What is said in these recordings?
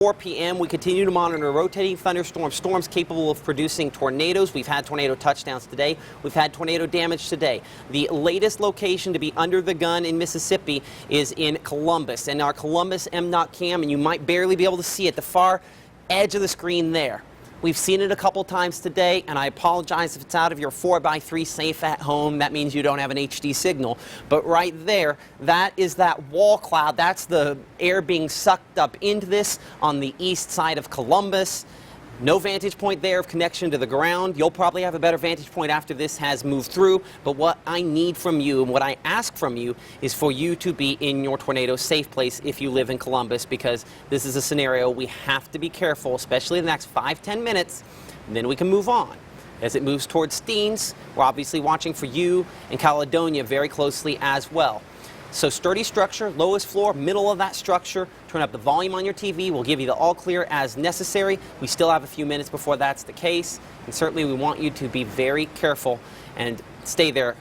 4 p.m. we continue to monitor rotating thunderstorm storms capable of producing tornadoes. We've had tornado touchdowns today. We've had tornado damage today. The latest location to be under the gun in Mississippi is in Columbus, and our Columbus MDOT cam, and you might barely be able to see it, the far edge of the screen there. We've seen it a couple times today, and I apologize if it's out of your 4x3 safe at home. That means you don't have an HD signal. But right there, that is that wall cloud. That's the air being sucked up into this on the east side of Columbus. No vantage point there of connection to the ground. You'll probably have a better vantage point after this has moved through. But what I need from you and what I ask from you is for you to be in your tornado safe place if you live in Columbus, because this is a scenario we have to be careful, especially in the next 5-10 minutes, and then we can move on. As it moves towards Steens, we're obviously watching for you and Caledonia very closely as well. So sturdy structure, lowest floor, middle of that structure. Turn up the volume on your TV. We'll give you the all clear as necessary. We still have a few minutes before that's the case. And certainly we want you to be very careful and stay there,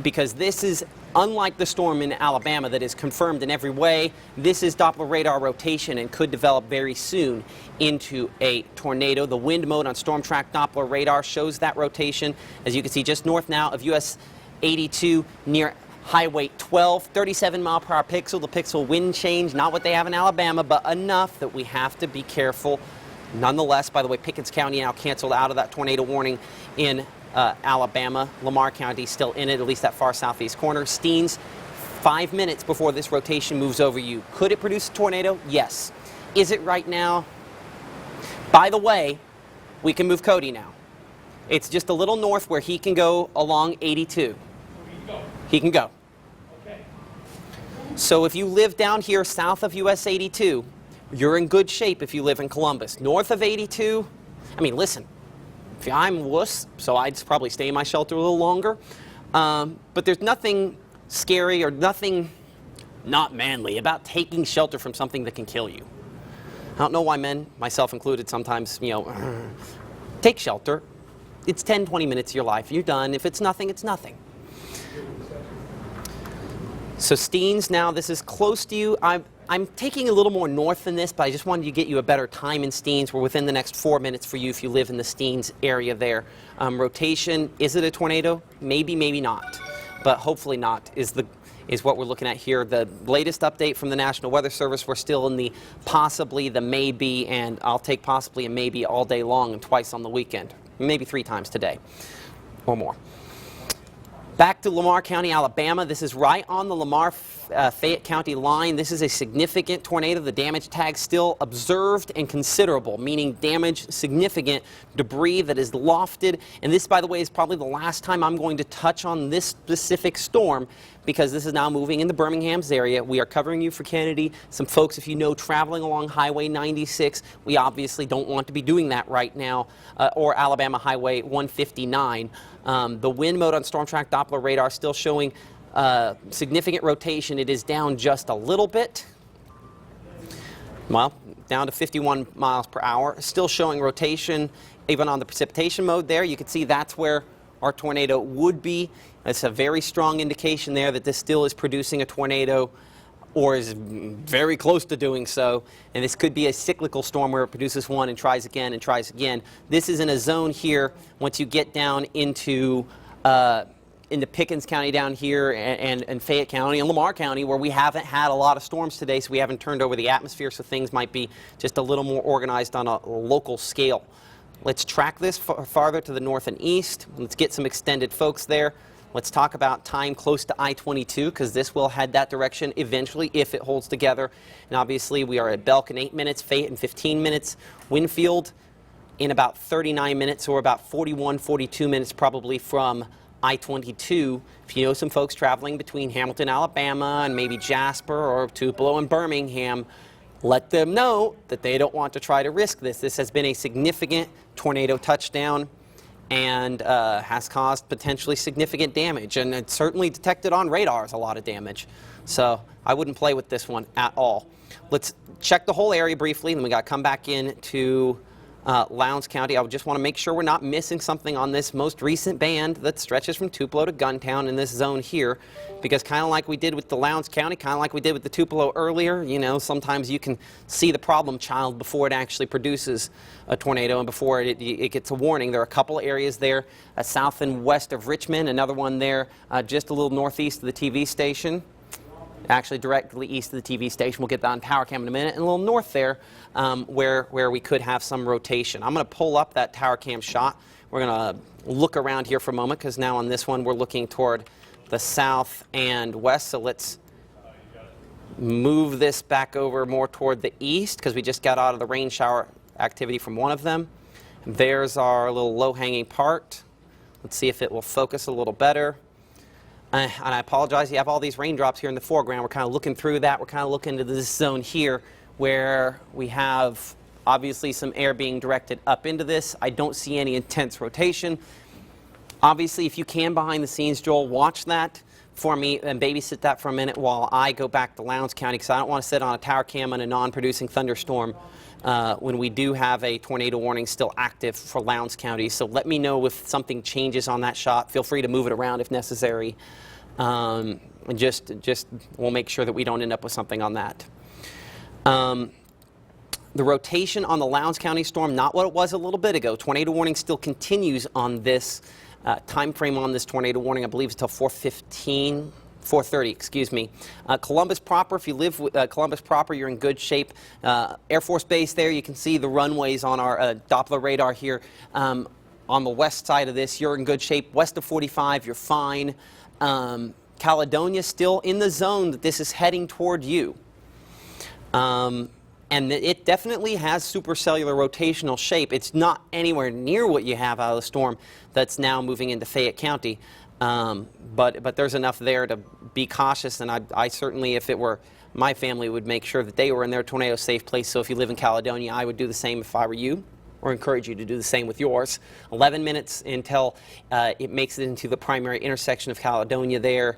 because this is unlike the storm in Alabama that is confirmed in every way. This is Doppler radar rotation and could develop very soon into a tornado. The wind mode on Storm Track Doppler radar shows that rotation. As you can see, just north now of US 82 near Highway 12, 37 mile per hour pixel to pixel wind change, not what they have in Alabama, but enough that we have to be careful. Nonetheless, by the way, Pickens County now canceled out of that tornado warning in Alabama. Lamar County still in it, at least that far southeast corner. Steens, 5 minutes before this rotation moves over you. Could it produce a tornado? Yes. Is it right now? By the way, we can move Cody now. It's just a little north where he can go along 82. He can go. So if you live down here south of US 82, you're in good shape if you live in Columbus. North of 82, I mean, listen, I'm a wuss, so I'd probably stay in my shelter a little longer. But there's nothing scary or nothing not manly about taking shelter from something that can kill you. I don't know why men, myself included, sometimes, take shelter. It's 10, 20 minutes of your life. You're done. If it's nothing, it's nothing. So Steens now, this is close to you. I'm taking a little more north than this, but I just wanted to get you a better time in Steens. We're within the next 4 minutes for you if you live in the Steens area there. Rotation, is it a tornado? Maybe, maybe not. But hopefully not is what we're looking at here. The latest update from the National Weather Service, we're still in the possibly, the maybe, and I'll take possibly and maybe all day long and twice on the weekend. Maybe 3 times today or more. Back to Lamar County, Alabama. This is right on the Lamar-Fayette County line. This is a significant tornado. The damage tag still observed and considerable, meaning damage, significant debris that is lofted. And this, by the way, is probably the last time I'm going to touch on this specific storm, because this is now moving into Birmingham's area. We are covering you for Kennedy. Some folks, if you know, traveling along Highway 96, we obviously don't want to be doing that right now, or Alabama Highway 159. The wind mode on Storm Track Doppler radar still showing significant rotation. It is down just a little bit. Well, down to 51 miles per hour. Still showing rotation even on the precipitation mode there. You can see that's where our tornado would be. It's a very strong indication there that this still is producing a tornado, or is very close to doing so. And this could be a cyclical storm where it produces one and tries again and tries again. This is in a zone here once you get down into Pickens County down here and Fayette County and Lamar County, where we haven't had a lot of storms today, so we haven't turned over the atmosphere, so things might be just a little more organized on a local scale. Let's track this farther to the north and east. Let's get some extended folks there. Let's talk about time close to I-22, because this will head that direction eventually if it holds together. And obviously we are at Belk in 8 minutes, Fayette in 15 minutes, Winfield in about 39 minutes, or about 41, 42 minutes probably from I-22. If you know some folks traveling between Hamilton, Alabama, and maybe Jasper or Tupelo and Birmingham, let them know that they don't want to try to risk this. This has been a significant tornado touchdown and has caused potentially significant damage, and it's certainly detected on radars a lot of damage. So I wouldn't play with this one at all. Let's check the whole area briefly, and then we got to come back in to Lowndes County. I just want to make sure we're not missing something on this most recent band that stretches from Tupelo to Guntown in this zone here, because kind of like we did with the Lowndes County, kind of like we did with the Tupelo earlier, you know, sometimes you can see the problem child before it actually produces a tornado and before it gets a warning. There are a couple areas there south and west of Richmond, another one there just a little northeast of the TV station. Actually directly east of the TV station. We'll get that on Tower Cam in a minute. And a little north there where we could have some rotation. I'm going to pull up that Tower Cam shot. We're going to look around here for a moment, because now on this one we're looking toward the south and west. So let's move this back over more toward the east, because we just got out of the rain shower activity from one of them. There's our little low-hanging part. Let's see if it will focus a little better. And I apologize, you have all these raindrops here in the foreground. We're kind of looking through that. We're kind of looking into this zone here where we have obviously some air being directed up into this. I don't see any intense rotation. Obviously, if you can behind the scenes, Joel, watch that for me and babysit that for a minute while I go back to Lowndes County, because I don't want to sit on a tower cam on a non-producing thunderstorm when we do have a tornado warning still active for Lowndes County. So let me know if something changes on that shot. Feel free to move it around if necessary. And just we'll make sure that we don't end up with something on that. The rotation on the Lowndes County storm, not what it was a little bit ago. Tornado warning still continues on this time frame on this tornado warning. I believe it's until 4:30, excuse me. Columbus proper, if you live with Columbus proper, you're in good shape. Air Force Base there, you can see the runways on our Doppler radar here. On the west side of this, you're in good shape. West of 45, you're fine. Caledonia still in the zone that this is heading toward you. And it definitely has supercellular rotational shape. It's not anywhere near what you have out of the storm that's now moving into Fayette County. But there's enough there to be cautious, and I certainly, if it were my family, would make sure that they were in their tornado safe place. So if you live in Caledonia, I would do the same if I were you, or encourage you to do the same with yours. 11 minutes until it makes it into the primary intersection of Caledonia there.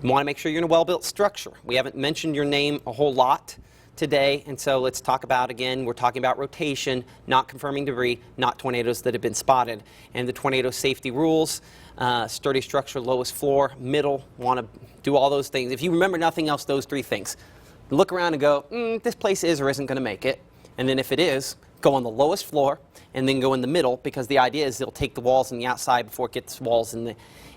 You want to make sure you're in a well-built structure. We haven't mentioned your name a whole lot today, and so let's talk about, again, we're talking about rotation, not confirming debris, not tornadoes that have been spotted. And the tornado safety rules, sturdy structure, lowest floor, middle, want to do all those things. If you remember nothing else, those three things. Look around and go, this place is or isn't going to make it. And then if it is, go on the lowest floor and then go in the middle, because the idea is it'll take the walls on the outside before it gets walls in the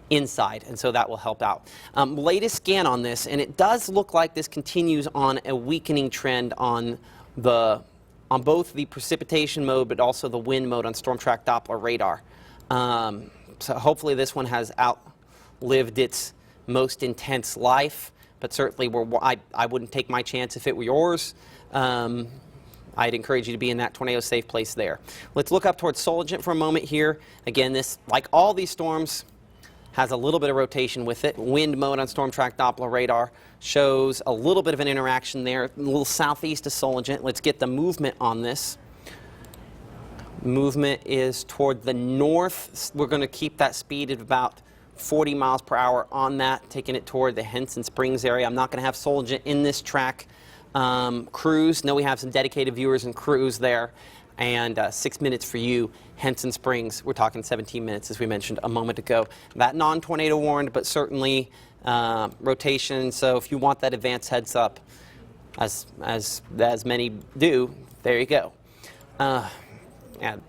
inside, and so that will help out. Latest scan on this, and it does look like this continues on a weakening trend on both the precipitation mode but also the wind mode on Storm Track Doppler radar. So hopefully this one has outlived its most intense life, but certainly I wouldn't take my chance if it were yours. I'd encourage you to be in that tornado safe place there. Let's look up towards Soligent for a moment here. Again, this, like all these storms, has a little bit of rotation with it. Wind mode on Storm Track Doppler radar shows a little bit of an interaction there, a little southeast of Soligent. Let's get the movement on this. Movement is toward the north. We're going to keep that speed at about 40 miles per hour on that, taking it toward the Henson Springs area. I'm not going to have Soligent in this track. Cruise, know we have some dedicated viewers in Cruise there. And 6 minutes for you, Henson Springs. We're talking 17 minutes, as we mentioned a moment ago. That non-tornado warned, but certainly rotation. So if you want that advance heads up, as many do, there you go. And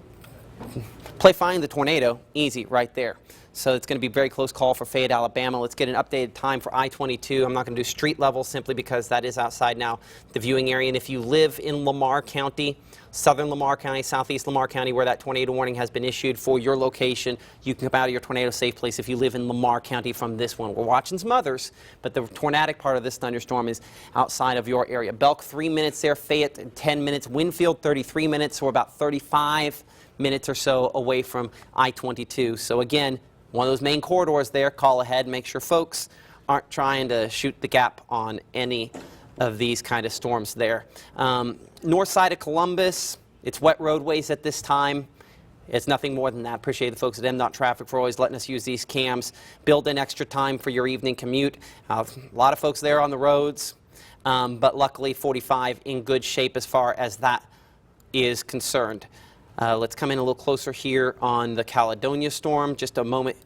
play Find the Tornado, easy right there. So it's going to be a very close call for Fayette, Alabama. Let's get an updated time for I-22. I'm not going to do street level simply because that is outside now the viewing area. And if you live in Lamar County, southern Lamar County, southeast Lamar County, where that tornado warning has been issued for your location, you can come out of your tornado safe place if you live in Lamar County from this one. We're watching some others, but the tornadic part of this thunderstorm is outside of your area. Belk, 3 minutes there. Fayette, 10 minutes. Winfield, 33 minutes. So we're about 35 minutes or so away from I-22. So again, one of those main corridors there. Call ahead. Make sure folks aren't trying to shoot the gap on any of these kind of storms there. North side of Columbus, it's wet roadways at this time. It's nothing more than that. Appreciate the folks at MDOT Traffic for always letting us use these cams. Build in extra time for your evening commute. A lot of folks there on the roads, but luckily 45 in good shape as far as that is concerned. Let's come in a little closer here on the Caledonia storm, just a moment,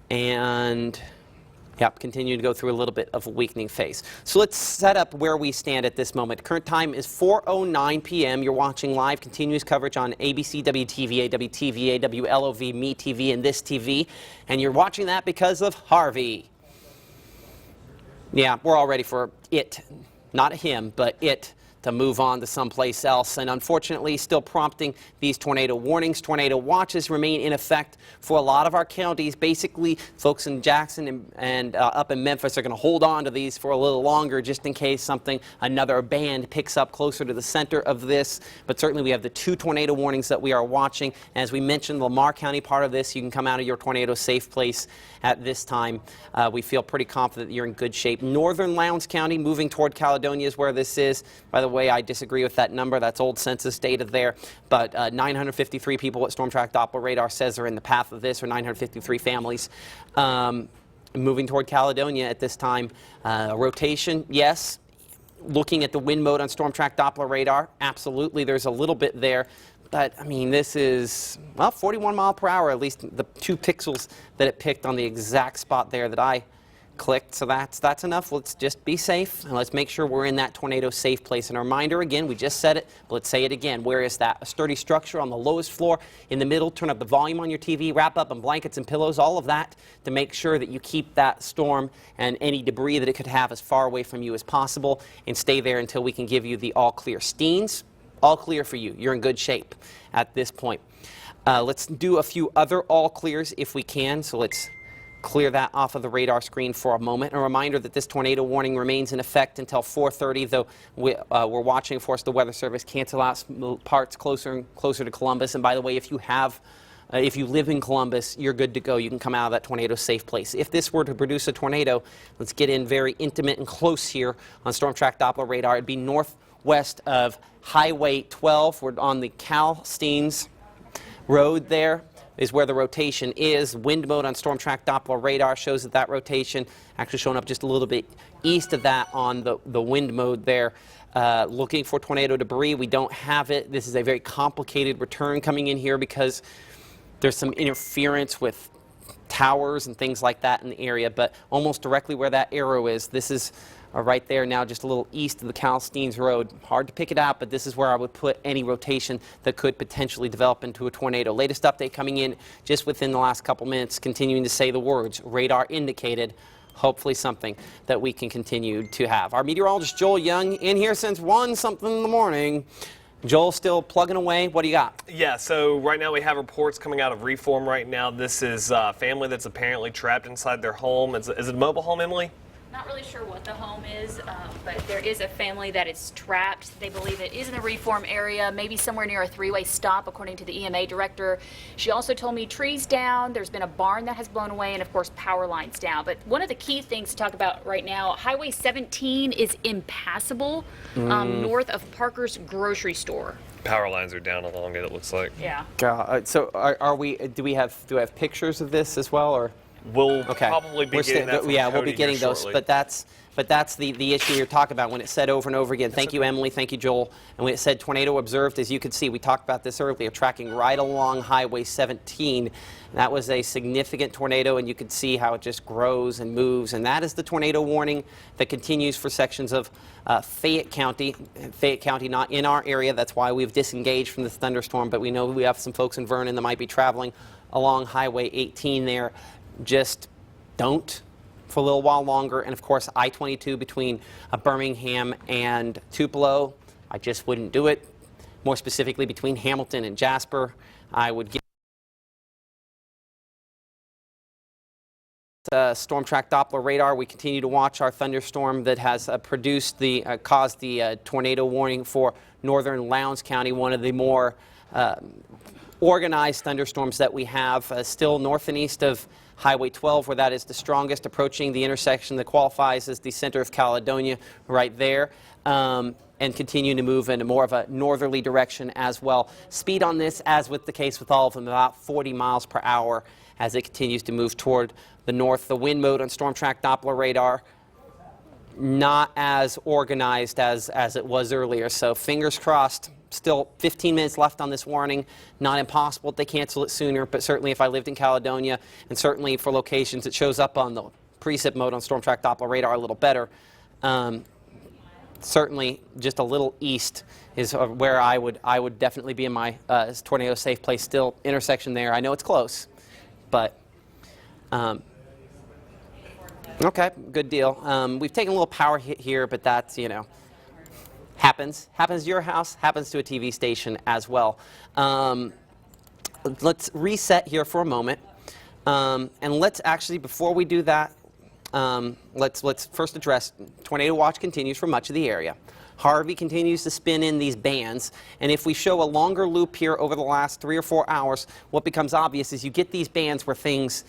and yep, continue to go through a little bit of a weakening phase. So let's set up where we stand at this moment. Current time is 4:09 p.m. You're watching live continuous coverage on ABC, WTVA, WTVA, WLOV, Me TV, and This TV, and you're watching that because of Harvey. Yeah, we're all ready for it, not him, but it, to move on to someplace else, and unfortunately still prompting these tornado warnings. Tornado watches remain in effect for a lot of our counties. Basically, folks in Jackson and up in Memphis are going to hold on to these for a little longer just in case another band picks up closer to the center of this. But certainly we have the 2 tornado warnings that we are watching. As we mentioned, Lamar County part of this, you can come out of your tornado safe place at this time. We feel pretty confident that you're in good shape. Northern Lowndes County moving toward Caledonia is where this is. By the way, I disagree with that number. That's old census data there. But 953 people what Storm Track Doppler radar says are in the path of this, or 953 families. Moving toward Caledonia at this time. Rotation, yes. Looking at the wind mode on Storm Track Doppler radar, absolutely there's a little bit there. But, I mean, this is, well, 41 mile per hour, at least the 2 pixels that it picked on the exact spot there that I clicked. So that's enough. Let's just be safe, and let's make sure we're in that tornado safe place. And a reminder again, we just said it, but let's say it again. Where is that? A sturdy structure on the lowest floor in the middle. Turn up the volume on your TV, wrap up in blankets and pillows, all of that to make sure that you keep that storm and any debris that it could have as far away from you as possible, and stay there until we can give you the all clear. Steens, all clear for you. You're in good shape at this point. Let's do a few other all clears if we can. So let's clear that off of the radar screen for a moment. A reminder that this tornado warning remains in effect until 4:30, though we're watching, of course, the Weather Service cancel out parts closer and closer to Columbus. And by the way, if you live in Columbus, you're good to go. You can come out of that tornado safe place. If this were to produce a tornado, let's get in very intimate and close here on Storm Track Doppler radar. It'd be northwest of Highway 12. We're on the Cal Steens Road. There is where the rotation is. Wind mode on Storm Track Doppler radar shows that rotation actually showing up just a little bit east of that on the wind mode there. Looking for tornado debris. We don't have it. This is a very complicated return coming in here because there's some interference with towers and things like that in the area, but almost directly where that arrow is, this is right there now, just a little east of the Cal Steens Road. Hard to pick it out, but this is where I would put any rotation that could potentially develop into a tornado. Latest update coming in just within the last couple minutes, continuing to say the words radar indicated. Hopefully something that we can continue to have. Our meteorologist Joel Young in here since 1-something in the morning. Joel, still plugging away. What do you got? Yeah, so right now we have reports coming out of Reform right now. This is a family that's apparently trapped inside their home. Is it a mobile home, Emily? Not really sure what the home is, but there is a family that is trapped. They believe it is in the Reform area, maybe somewhere near a 3-way stop, according to the EMA director. She also told me trees down, there's been a barn that has blown away, and of course power lines down. But one of the key things to talk about right now, Highway 17 is impassable north of Parker's grocery store. Power lines are down along it, it looks like. Yeah. So do we have pictures of this as well, or? We'll probably be getting that from we'll be getting those, shortly. but that's the issue you're talking about when it said over and over again. Thank you, Emily. Thank you, Joel. And when it said tornado observed, as you could see, we talked about this earlier, tracking right along Highway 17. That was a significant tornado, and you could see how it just grows and moves. And that is the tornado warning that continues for sections of Fayette County. Fayette County not in our area. That's why we've disengaged from this thunderstorm. But we know we have some folks in Vernon that might be traveling along Highway 18 there. Just don't for a little while longer. And of course, I-22 between Birmingham and Tupelo, I just wouldn't do it. More specifically, between Hamilton and Jasper, I would get Storm Track Doppler radar. We continue to watch our thunderstorm that has caused the tornado warning for northern Lowndes County, one of the more organized thunderstorms that we have, still north and east of Highway 12, where that is the strongest, approaching the intersection that qualifies as the center of Caledonia right there, and continuing to move in more of a northerly direction as well. Speed on this, as with the case with all of them, about 40 miles per hour as it continues to move toward the north. The wind mode on Storm Track Doppler radar, not as organized as it was earlier, so fingers crossed still 15 minutes left on this warning. Not impossible if they cancel it sooner, but certainly if I lived in Caledonia, and certainly for locations it shows up on the precip mode on Storm Track Doppler radar a little better. Certainly just a little east is where I would definitely be in my tornado safe place. Still intersection there. I know it's close, but okay, good deal. We've taken a little power hit here, but that's, you know, happens to your house, happens to a TV station as well. Let's reset here for a moment, and let's actually, before we do that, let's first address tornado watch continues for much of the area. Harvey continues to spin in these bands, and if we show a longer loop here over the last 3 or 4 hours, what becomes obvious is you get these bands where things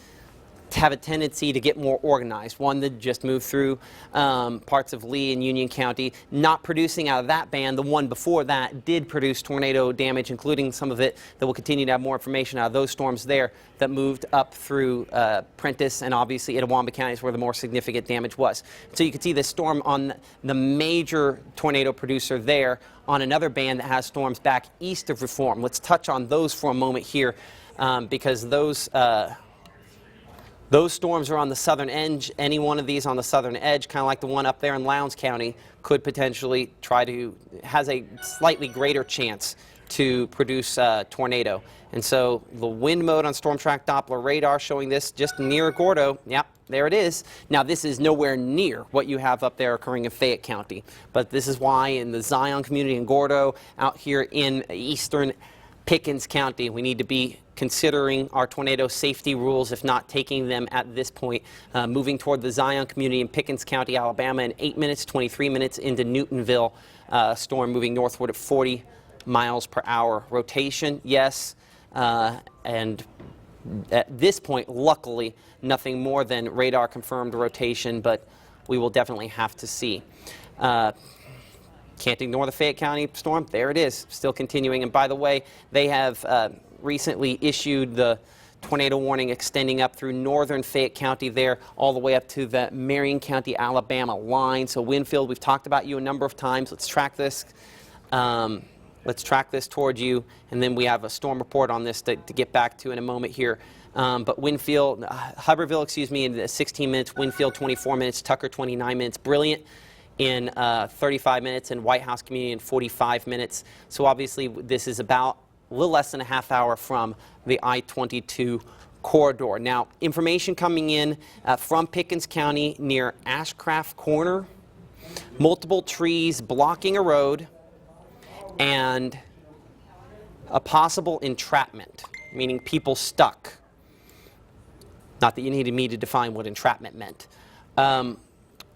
have a tendency to get more organized. One that just moved through parts of Lee and Union County, not producing out of that band. The one before that did produce tornado damage, including some of it that will continue to have more information out of those storms there that moved up through Prentiss and obviously Itawamba counties where the more significant damage was. So you can see this storm on the major tornado producer there on another band that has storms back east of Reform. Let's touch on those for a moment here because those storms are on the southern edge. Any one of these on the southern edge, kind of like the one up there in Lowndes County, could potentially has a slightly greater chance to produce a tornado. And so the wind mode on Storm Track Doppler radar showing this just near Gordo. Yep, there it is. Now this is nowhere near what you have up there occurring in Fayette County. But this is why in the Zion community in Gordo, out here in eastern Pickens County, we need to be considering our tornado safety rules, if not taking them at this point, moving toward the Zion community in Pickens County, Alabama in 8 minutes, 23 minutes into Newtonville, storm moving northward at 40 miles per hour. Rotation, yes, and at this point, luckily, nothing more than radar confirmed rotation, but we will definitely have to see. Can't ignore the Fayette County storm. There it is, still continuing. And by the way, they have recently issued the tornado warning extending up through northern Fayette County there, all the way up to the Marion County, Alabama line. So Winfield, we've talked about you a number of times. Let's track this. Let's track this towards you, and then we have a storm report on this to get back to in a moment here. But Winfield, Hubbardville, excuse me, in 16 minutes. Winfield, 24 minutes. Tucker, 29 minutes. Brilliant in 35 minutes, and White House Community in 45 minutes. So obviously this is about a little less than a half hour from the I-22 corridor. Now, information coming in from Pickens County near Ashcraft Corner, multiple trees blocking a road, and a possible entrapment, meaning people stuck. Not that you needed me to define what entrapment meant.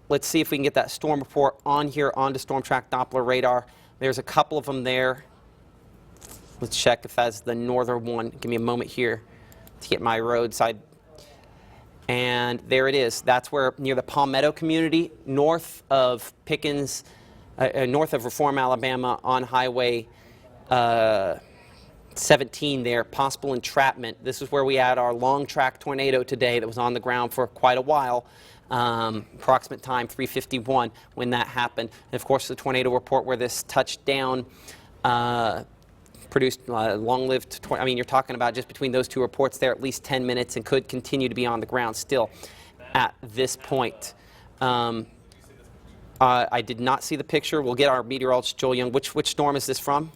Let's see if we can get that storm report on here onto Storm Track Doppler radar. There's a couple of them there. Let's check if that's the northern one. Give me a moment here to get my roadside. And there it is. That's where near the Palmetto community, north of Pickens, north of Reform, Alabama, on Highway 17 there, possible entrapment. This is where we had our long track tornado today that was on the ground for quite a while. Approximate time 3:51 when that happened. And of course the tornado report where this touched down produced long-lived, I mean, you're talking about just between those two reports there at least 10 minutes and could continue to be on the ground still at this point. I did not see the picture. We'll get our meteorologist Joel Young. Which storm is this from?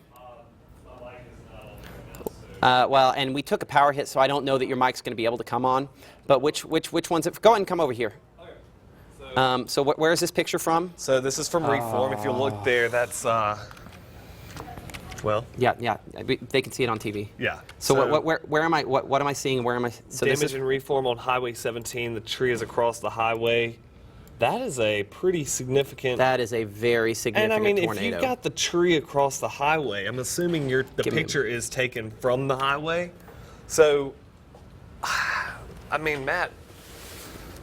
Well, and we took a power hit, so I don't know that your mic's going to be able to come on. But which one's it? Go ahead and come over here. So where is this picture from? So this is from Reform. If you look there, that's well. Yeah. They can see it on TV. Yeah. So where am I? What am I seeing? Where am I? So damage and Reform on Highway 17. The tree is across the highway. That is a pretty significant. That is a very significant tornado. And I mean, if you've got the tree across the highway, I'm assuming the picture is taken from the highway. So, I mean, Matt.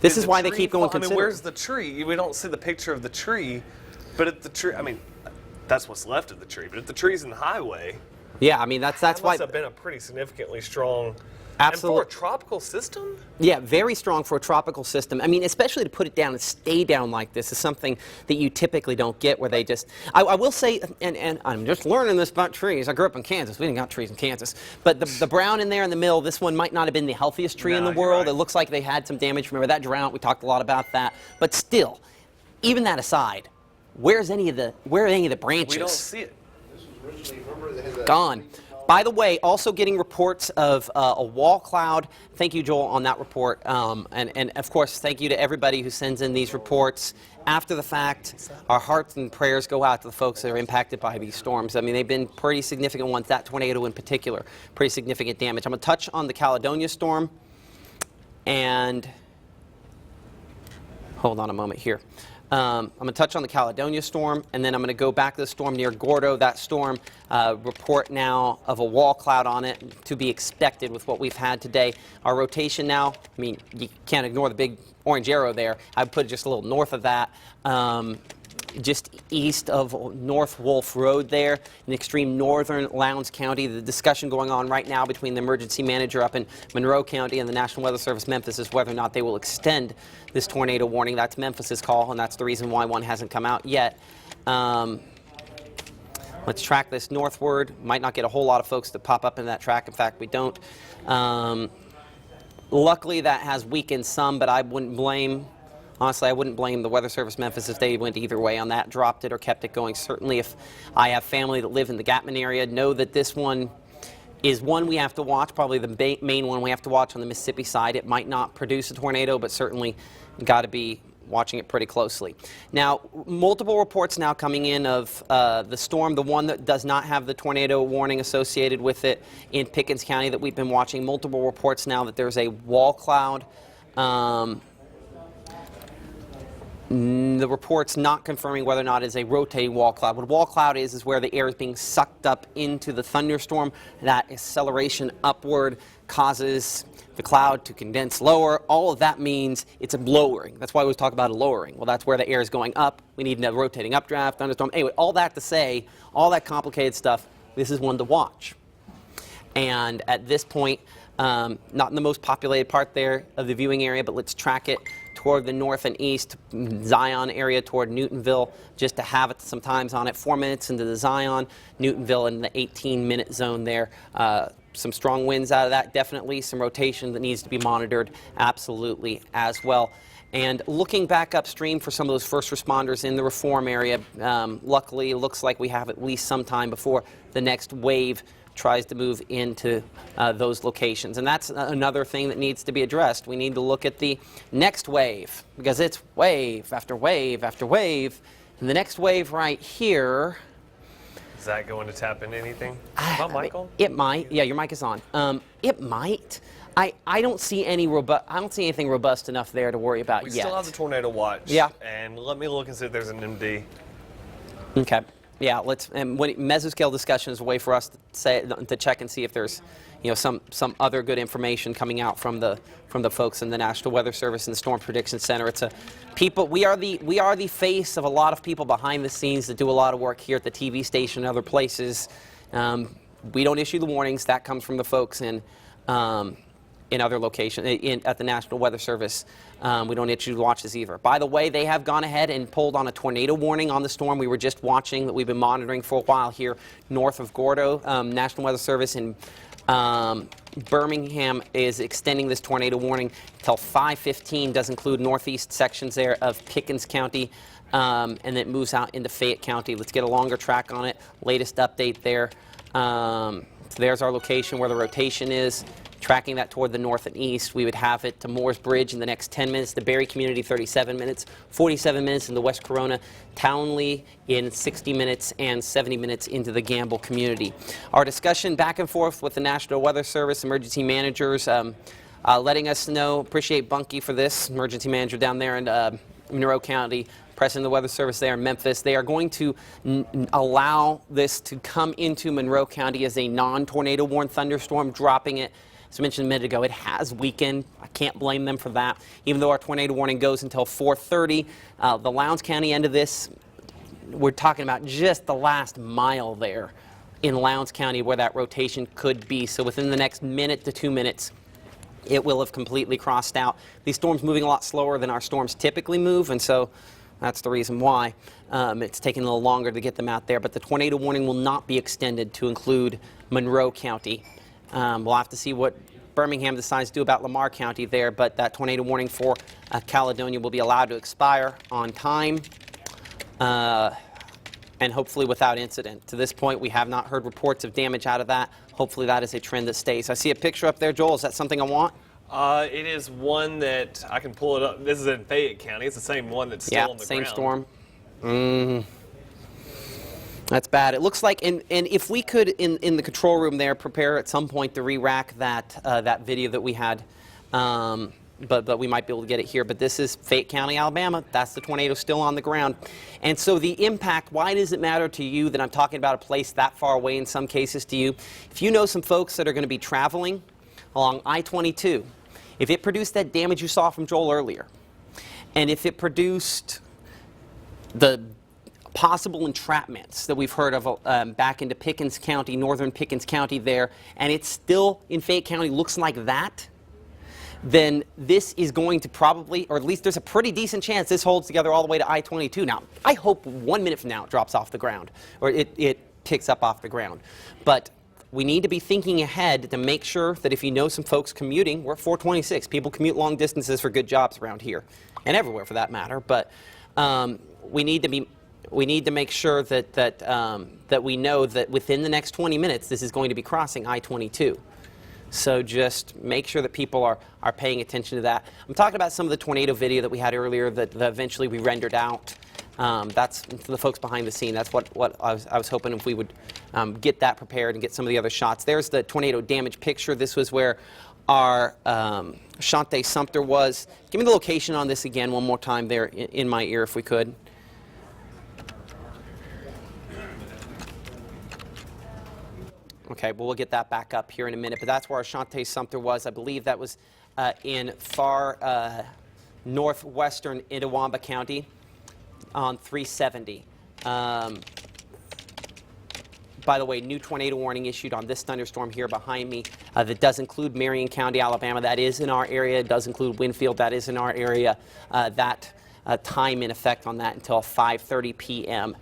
This is why they keep going. I mean, where's the tree? We don't see the picture of the tree, but if the tree, I mean, that's what's left of the tree. But if the tree's in the highway, Yeah, I mean, that's That why. must have been a pretty significantly strong. Absolutely. And for a tropical system? Yeah, very strong for a tropical system. I mean, especially to put it down and stay down like this is something that you typically don't get where they just... I will say, and I'm just learning this about trees. I grew up in Kansas. We didn't got trees in Kansas. But the brown in there in the middle, this one might not have been the healthiest tree in the world. Right. It looks like they had some damage. Remember that drought? We talked a lot about that. But still, even that aside, where are any of the branches? We don't see it. Gone. By the way, also getting reports of a wall cloud. Thank you, Joel, on that report. And of course, thank you to everybody who sends in these reports after the fact. Our hearts and prayers go out to the folks that are impacted by these storms. I mean, they've been pretty significant ones, that tornado in particular, pretty significant damage. I'm going to touch on the Caledonia storm. And hold on a moment here. I'm going to touch on the Caledonia storm, and then I'm going to go back to the storm near Gordo. That storm report now of a wall cloud on it to be expected with what we've had today. Our rotation now, I mean, you can't ignore the big orange arrow there. I would put it just a little north of that, just east of North Wolf Road there in extreme northern Lowndes County. The discussion going on right now between the emergency manager up in Monroe County and the National Weather Service Memphis is whether or not they will extend this tornado warning. That's Memphis's call, and that's the reason why one hasn't come out yet. Let's track this northward. Might not get a whole lot of folks to pop up in that track. In fact, we don't. Luckily, that has weakened some, but I wouldn't blame... Honestly, I wouldn't blame the Weather Service Memphis if they went either way on that, dropped it or kept it going. Certainly, if I have family that live in the Gapman area, know that this one is one we have to watch, probably the main one we have to watch on the Mississippi side. It might not produce a tornado, but certainly got to be watching it pretty closely. Now, multiple reports now coming in of the storm, the one that does not have the tornado warning associated with it in Pickens County that we've been watching. Multiple reports now that there's a wall cloud. The report's not confirming whether or not it's a rotating wall cloud. What a wall cloud is where the air is being sucked up into the thunderstorm. That acceleration upward causes the cloud to condense lower. All of that means it's a lowering. That's why we always talk about a lowering. Well, that's where the air is going up. We need a rotating updraft, thunderstorm. Anyway, all that to say, all that complicated stuff, this is one to watch. And at this point, not in the most populated part there of the viewing area, but let's track it toward the north and east, Zion area toward Newtonville, just to have it sometimes on it. 4 minutes into the Zion, Newtonville in the 18-minute zone there. Some strong winds out of that, definitely. Some rotation that needs to be monitored, absolutely, as well. And looking back upstream for some of those first responders in the Reform area, luckily, it looks like we have at least some time before the next wave tries to move into those locations. And that's another thing that needs to be addressed. We need to look at the next wave, because it's wave after wave after wave. And the next wave right here... Is that going to tap into anything? Is my mic on? It might. Yeah, your mic is on. It might. I don't see anything robust enough there to worry about We yet. still have the tornado watch. Yeah. And let me look and see if there's an MD. Okay. Yeah, and mesoscale discussion is a way for us to check and see if there's, some other good information coming out from the folks in the National Weather Service and the Storm Prediction Center. We are the face of a lot of people behind the scenes that do a lot of work here at the TV station and other places. We don't issue the warnings. That comes from the folks in other locations, at the National Weather Service. We don't issue the watches either. By the way, they have gone ahead and pulled on a tornado warning on the storm we were just watching that we've been monitoring for a while here north of Gordo. National Weather Service in Birmingham is extending this tornado warning until 5:15. Does include northeast sections there of Pickens County, and then it moves out into Fayette County. Let's get a longer track on it. Latest update there. So there's our location where the rotation is. Tracking that toward the north and east, we would have it to Moore's Bridge in the next 10 minutes, the Berry community 37 minutes, 47 minutes in the West Corona, Townley in 60 minutes, and 70 minutes into the Gamble community. Our discussion back and forth with the National Weather Service emergency managers, letting us know, appreciate Bunky for this, emergency manager down there in Monroe County, President of the Weather Service there in Memphis. They are going to allow this to come into Monroe County as a non-tornado warned thunderstorm, dropping it. As I mentioned a minute ago, it has weakened. I can't blame them for that. Even though our tornado warning goes until 4:30, the Lowndes County end of this, we're talking about just the last mile there. in Lowndes County where that rotation could be. So within the next minute to 2 minutes, it will have completely crossed out. These storms moving a lot slower than our storms typically move, and so that's the reason why it's taking a little longer to get them out there. But the tornado warning will not be extended to include Monroe County. We'll have to see what Birmingham decides to do about Lamar County there, but that tornado warning for Caledonia will be allowed to expire on time and hopefully without incident. To this point, we have not heard reports of damage out of that. Hopefully that is a trend that stays. I see a picture up there, Joel. Is that something I want? It is one that I can pull it up. This is in Fayette County. It's the same one that's still on the same ground. storm. That's bad. It looks like, and if we could, in the control room there, prepare at some point to re-rack that video that we had, but we might be able to get it here. But this is Fayette County, Alabama. That's the tornado still on the ground. And so the impact, why does it matter to you that I'm talking about a place that far away in some cases to you? If you know some folks that are going to be traveling along I-22, if it produced that damage you saw from Joel earlier, and if it produced the possible entrapments that we've heard of back into Pickens County, northern Pickens County there, and it's still in Fayette County looks like that, then this is going to probably, or at least there's a pretty decent chance this holds together all the way to I-22. Now, I hope 1 minute from now it drops off the ground, or it picks up off the ground. But we need to be thinking ahead to make sure that if you know some folks commuting, we're at 426. People commute long distances for good jobs around here, and everywhere for that matter. But we need to make sure that we know that within the next 20 minutes, this is going to be crossing I-22. So just make sure that people are paying attention to that. I'm talking about some of the tornado video that we had earlier that eventually we rendered out. That's for the folks behind the scene. That's what I was hoping if we would get that prepared and get some of the other shots. There's the tornado damage picture. This was where our Shante Sumter was. Give me the location on this again one more time there in my ear if we could. Okay, well, we'll get that back up here in a minute, but that's where our Shante Sumter was. I believe that was in far northwestern Itawamba County on 370. By the way, new tornado warning issued on this thunderstorm here behind me. That does include Marion County, Alabama. That is in our area. It does include Winfield. That is in our area. That time in effect on that until 5:30 p.m.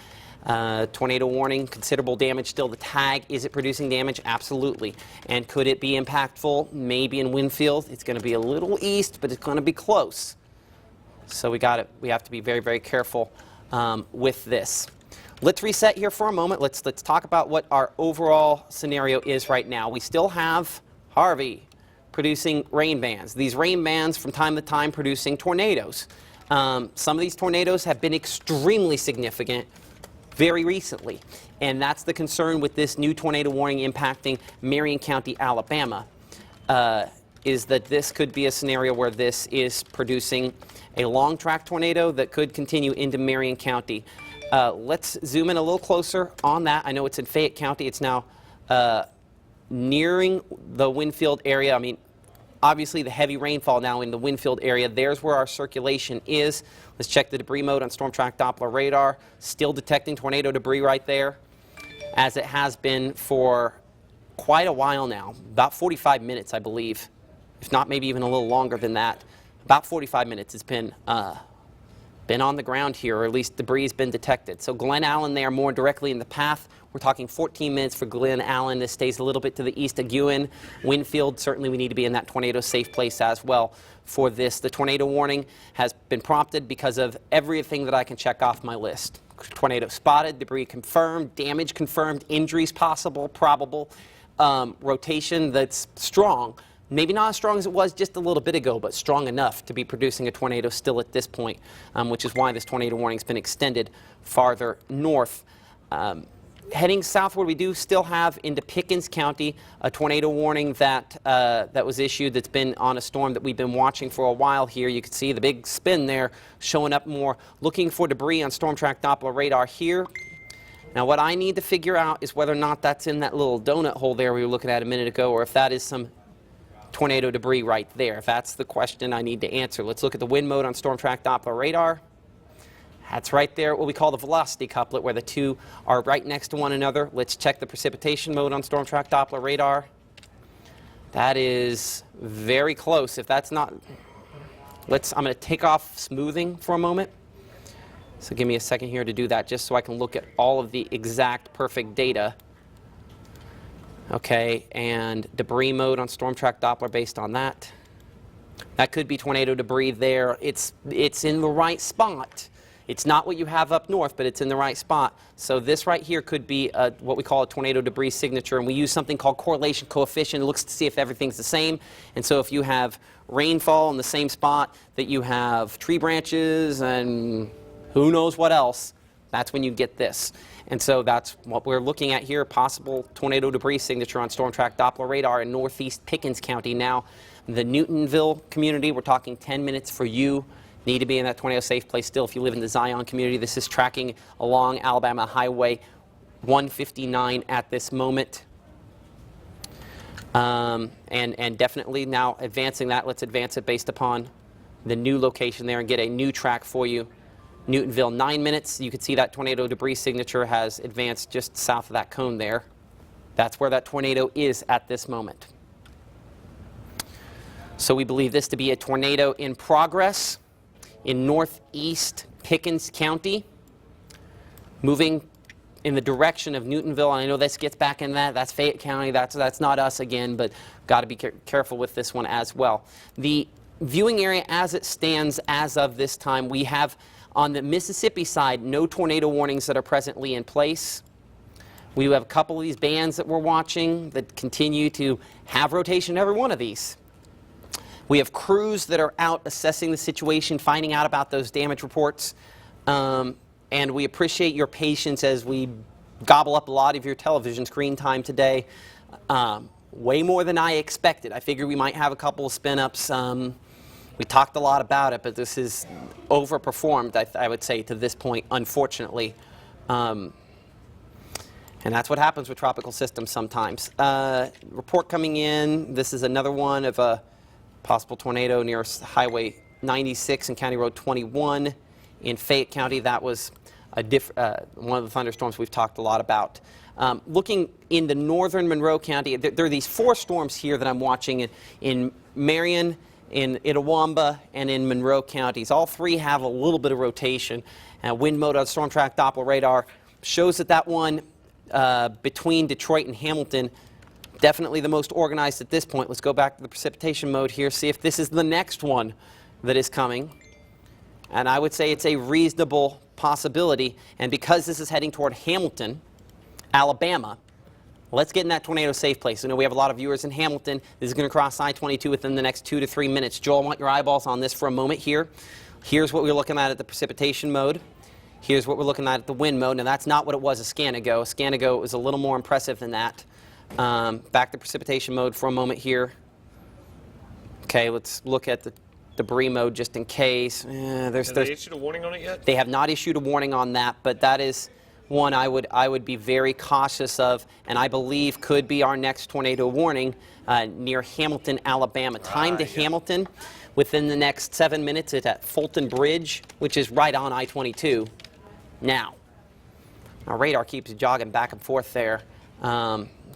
Tornado warning, considerable damage still. The tag, is it producing damage? Absolutely. And could it be impactful? Maybe in Winfield. It's going to be a little east, but it's going to be close. So we have to be very, very careful with this. Let's reset here for a moment. Let's talk about what our overall scenario is right now. We still have Harvey producing rain bands. These rain bands from time to time producing tornadoes. Some of these tornadoes have been extremely significant very recently, and that's the concern with this new tornado warning impacting Marion County, Alabama, is that this could be a scenario where this is producing a long track tornado that could continue into Marion County. Let's zoom in a little closer on that. I know it's in Fayette County. It's now nearing the Winfield area. I mean, obviously the heavy rainfall now in the Winfield area. There's where our circulation is. Let's check the debris mode on Storm Track Doppler radar. Still detecting tornado debris right there, as it has been for quite a while now. About 45 minutes, I believe, if not maybe even a little longer than that. About 45 minutes it's been on the ground here, or at least debris has been detected. So Glen Allen there more directly in the path. We're talking 14 minutes for Glen Allen. This stays a little bit to the east of Ewan. Winfield, certainly we need to be in that tornado safe place as well for this. The tornado warning has been prompted because of everything that I can check off my list. Tornado spotted, debris confirmed, damage confirmed, injuries possible, probable, rotation that's strong. Maybe not as strong as it was just a little bit ago, but strong enough to be producing a tornado still at this point, which is why this tornado warning has been extended farther north. Heading southward, we do still have into Pickens County a tornado warning that was issued that's been on a storm that we've been watching for a while here. You can see the big spin there showing up more, looking for debris on Storm Track Doppler radar here. Now what I need to figure out is whether or not that's in that little donut hole there we were looking at a minute ago, or if that is some tornado debris right there. If that's the question I need to answer. Let's look at the wind mode on Storm Track Doppler radar. That's right there, what we call the velocity couplet, where the two are right next to one another. Let's check the precipitation mode on Storm Track Doppler radar. That is very close. If that's not, I'm going to take off smoothing for a moment. So give me a second here to do that, just so I can look at all of the exact perfect data. Okay, and debris mode on Storm Track Doppler based on that. That could be tornado debris there. It's in the right spot. It's not what you have up north, but it's in the right spot. So this right here could be what we call a tornado debris signature, and we use something called correlation coefficient. It looks to see if everything's the same. And so if you have rainfall in the same spot that you have tree branches and who knows what else, that's when you get this. And so that's what we're looking at here, possible tornado debris signature on Storm Track Doppler radar in northeast Pickens County. Now, the Newtonville community, we're talking 10 minutes for you. Need to be in that tornado safe place still if you live in the Zion community. This is tracking along Alabama Highway 159 at this moment. And definitely now advancing that, let's advance it based upon the new location there and get a new track for you. Newtonville, 9 minutes. You can see that tornado debris signature has advanced just south of that cone there. That's where that tornado is at this moment. So we believe this to be a tornado in progress in northeast Pickens County, moving in the direction of Newtonville. I know this gets back in that's Fayette County. That's not us again, but got to be careful with this one as well. The viewing area as it stands as of this time, we have on the Mississippi side no tornado warnings that are presently in place. We have a couple of these bands that we're watching that continue to have rotation in every one of these. We have crews that are out assessing the situation, finding out about those damage reports, and we appreciate your patience as we gobble up a lot of your television screen time today. Way more than I expected. I figured we might have a couple of spin-ups. We talked a lot about it, but this is overperformed, I would say, to this point, unfortunately. And that's what happens with tropical systems sometimes. Report coming in. This is another one of a possible tornado near Highway 96 and County Road 21 in Fayette County. That was one of the thunderstorms we've talked a lot about. Looking in the northern Monroe County, there are these 4 storms here that I'm watching in Marion, in Itawamba, and in Monroe counties. All 3 have a little bit of rotation. Wind mode on Storm Track Doppler radar shows that one between Detroit and Hamilton, definitely the most organized at this point. Let's go back to the precipitation mode here, see if this is the next one that is coming. And I would say it's a reasonable possibility. And because this is heading toward Hamilton, Alabama, let's get in that tornado safe place. I know we have a lot of viewers in Hamilton. This is going to cross I-22 within the next 2 to 3 minutes. Joel, I want your eyeballs on this for a moment here. Here's what we're looking at the precipitation mode. Here's what we're looking at the wind mode. Now, that's not what it was a scan ago. A scan ago was a little more impressive than that. Back to precipitation mode for a moment here. Okay, let's look at the debris mode just in case. Have they issued a warning on it yet? They have not issued a warning on that, but that is one I would be very cautious of, and I believe could be our next tornado warning near Hamilton, Alabama. Time to Hamilton within the next 7 minutes. It's at Fulton Bridge, which is right on I-22 now. Our radar keeps jogging back and forth there.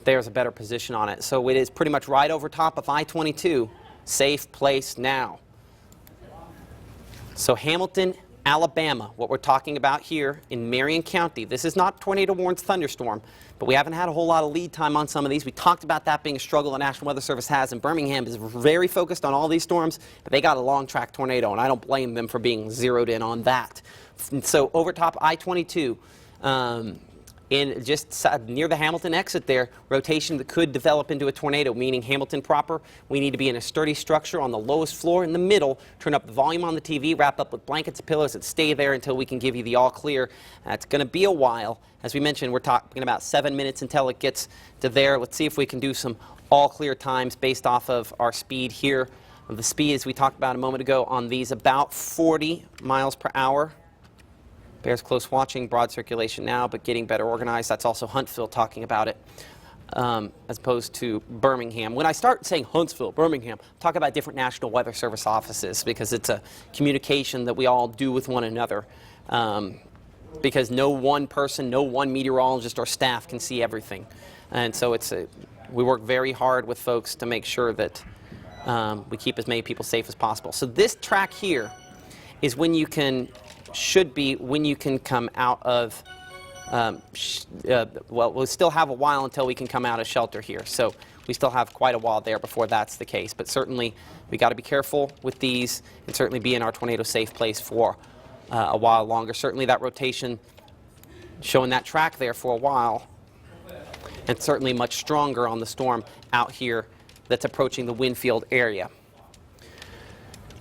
There's a better position on it. So it is pretty much right over top of I-22. Safe place now. So Hamilton, Alabama, what we're talking about here in Marion County. This is not tornado warned thunderstorm, but we haven't had a whole lot of lead time on some of these. We talked about that being a struggle the National Weather Service has, and Birmingham is very focused on all these storms, but they got a long track tornado, and I don't blame them for being zeroed in on that. And so over top I-22, in just near the Hamilton exit there, rotation that could develop into a tornado, meaning Hamilton proper. We need to be in a sturdy structure on the lowest floor in the middle, turn up the volume on the TV, wrap up with blankets and pillows, and stay there until we can give you the all clear. It's going to be a while. As we mentioned, we're talking about 7 minutes until it gets to there. Let's see if we can do some all clear times based off of our speed here. The speed, as we talked about a moment ago, on these about 40 miles per hour. Bears close watching, broad circulation now, but getting better organized. That's also Huntsville talking about it, as opposed to Birmingham. When I start saying Huntsville, Birmingham, talk about different National Weather Service offices because it's a communication that we all do with one another. because no one person, no one meteorologist or staff can see everything. And so we work very hard with folks to make sure that we keep as many people safe as possible. So this track here is when you can come out of, well, we'll still have a while until we can come out of shelter here. So we still have quite a while there before that's the case. But certainly we got to be careful with these and certainly be in our tornado safe place for a while longer. Certainly that rotation showing that track there for a while, and certainly much stronger on the storm out here that's approaching the Winfield area.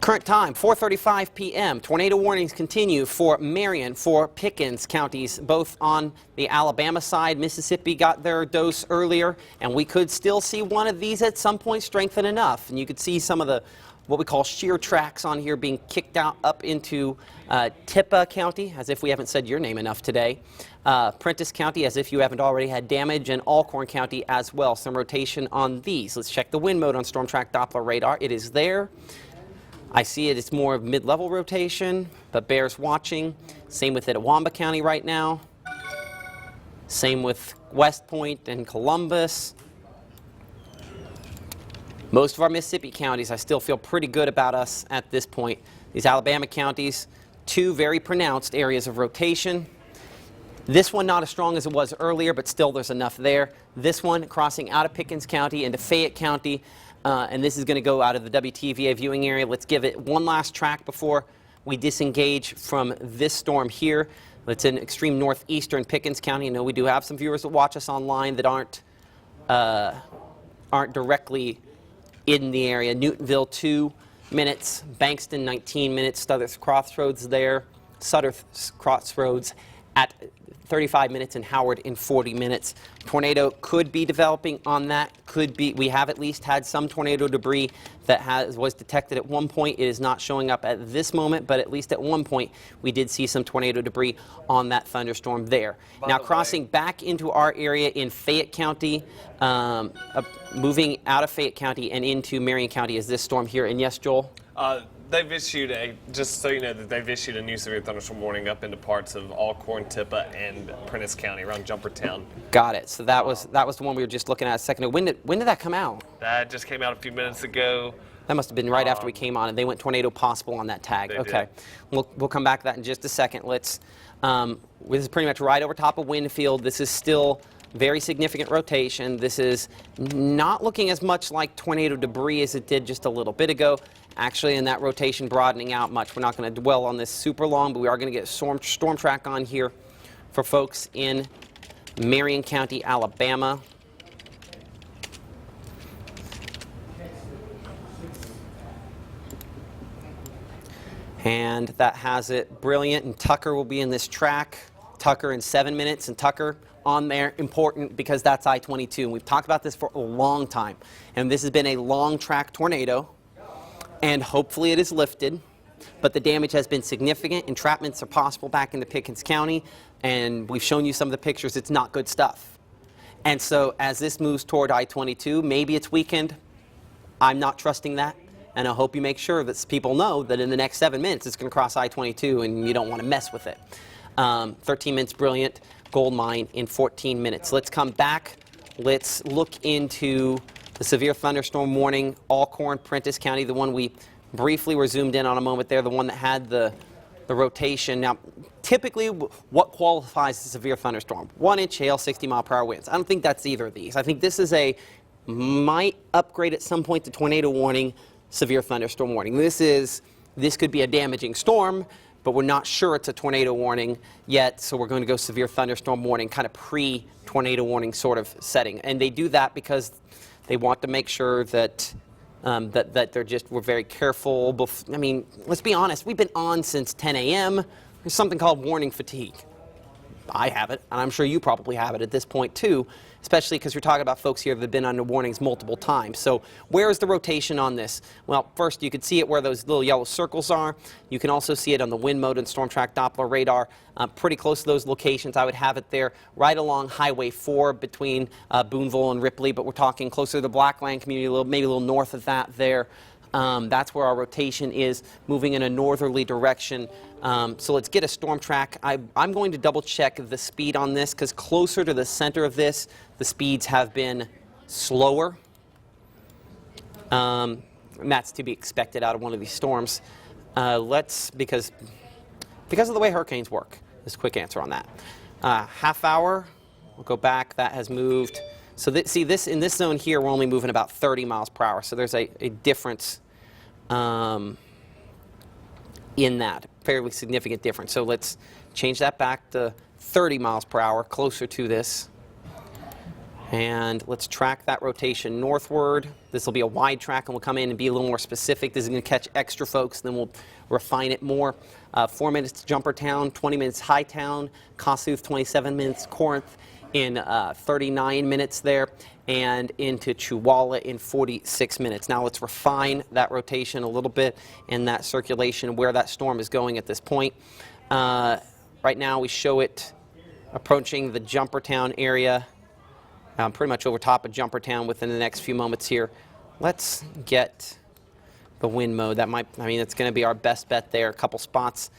Current time, 4:35 p.m. Tornado warnings continue for Marion, for Pickens counties, both on the Alabama side. Mississippi got their dose earlier, and we could still see one of these at some point strengthen enough. And you could see some of the what we call shear tracks on here being kicked out up into Tupelo County, as if we haven't said your name enough today. Prentiss County, as if you haven't already had damage, and Alcorn County as well. Some rotation on these. Let's check the wind mode on Storm Track Doppler radar. It is there. I see it's more of mid-level rotation, but bears watching. Same with Itawamba County right now. Same with West Point and Columbus. Most of our Mississippi counties, I still feel pretty good about us at this point. These Alabama counties, two very pronounced areas of rotation. This one not as strong as it was earlier, but still there's enough there. This one crossing out of Pickens County into Fayette County. And this is going to go out of the WTVA viewing area. Let's give it one last track before we disengage from this storm here. It's in extreme northeastern Pickens County. I know we do have some viewers that watch us online that aren't directly in the area. Newtonville, 2 minutes. Bankston, 19 minutes. Sutter's Crossroads there. Sutter's Crossroads at 35 minutes, and Howard in 40 minutes. Tornado could be developing on that. Could be. We have at least had some tornado debris that was detected at one point. It is not showing up at this moment, but at least at one point we did see some tornado debris on that thunderstorm there. Now crossing back into our area in Fayette County, moving out of Fayette County and into Marion County is this storm here. And yes, Joel? They've issued just so you know, that they've issued a new severe thunderstorm warning up into parts of Alcorn, Tupelo, and Prentiss County around Jumpertown. Got it. So that was the one we were just looking at a second ago. When did that come out? That just came out a few minutes ago. That must have been right after we came on, and they went tornado possible on that tag. Okay, we'll come back to that in just a second. Let's. This is pretty much right over top of Winfield. This is still very significant rotation. This is not looking as much like tornado debris as it did just a little bit ago. Actually, in that rotation broadening out much. We're not going to dwell on this super long, but we are going to get storm track on here for folks in Marion County, Alabama. And that has it brilliant, and Tucker will be in this track. Tucker in 7 minutes, and Tucker on there, important because that's I-22. And we've talked about this for a long time. And this has been a long track tornado, and hopefully it is lifted. But the damage has been significant. Entrapments are possible back into Pickens County, and we've shown you some of the pictures. It's not good stuff. And so as this moves toward I-22, maybe it's weakened. I'm not trusting that. And I hope you make sure that people know that in the next 7 minutes it's going to cross I-22 and you don't want to mess with it. 13 minutes brilliant, gold mine in 14 minutes. Let's come back. Let's look into the severe thunderstorm warning, Alcorn, Prentiss County, the one we briefly were zoomed in on a moment there, the one that had the rotation. Now, typically, what qualifies as a severe thunderstorm? 1 inch hail, 60-mile-per-hour winds. I don't think that's either of these. I think this is might upgrade at some point to tornado warning, severe thunderstorm warning. This could be a damaging storm, but we're not sure it's a tornado warning yet, so we're going to go severe thunderstorm warning, kind of pre-tornado warning sort of setting. And they do that because they want to make sure that we're very careful. I mean, let's be honest, we've been on since 10 a.m. There's something called warning fatigue. I have it, and I'm sure you probably have it at this point too, especially because you're talking about folks here that have been under warnings multiple times. So where is the rotation on this? Well, first you can see it where those little yellow circles are. You can also see it on the wind mode and Storm Track Doppler radar. Pretty close to those locations. I would have it there right along Highway 4 between Boonville and Ripley, but we're talking closer to the Blackland community, maybe a little north of that there. That's where our rotation is, moving in a northerly direction. So let's get a storm track. I'm going to double check the speed on this because closer to the center of this, the speeds have been slower. And that's to be expected out of one of these storms. Because of the way hurricanes work. This quick answer on that. Half hour, we'll go back. That has moved. So see, in this zone here, we're only moving about 30 miles per hour. So there's a difference in that, fairly significant difference. So let's change that back to 30 miles per hour, closer to this. And let's track that rotation northward. This will be a wide track, and we'll come in and be a little more specific. This is going to catch extra folks, then we'll refine it more. 4 minutes to Jumpertown, 20 minutes Hightown, Kossuth 27 minutes, Corinth in 39 minutes there, and into Chewalla in 46 minutes. Now let's refine that rotation a little bit and that circulation, where that storm is going at this point. Right now we show it approaching the Jumpertown area. Pretty much over top of Jumpertown within the next few moments here. Let's get the wind mode. It's going to be our best bet there. A couple spots.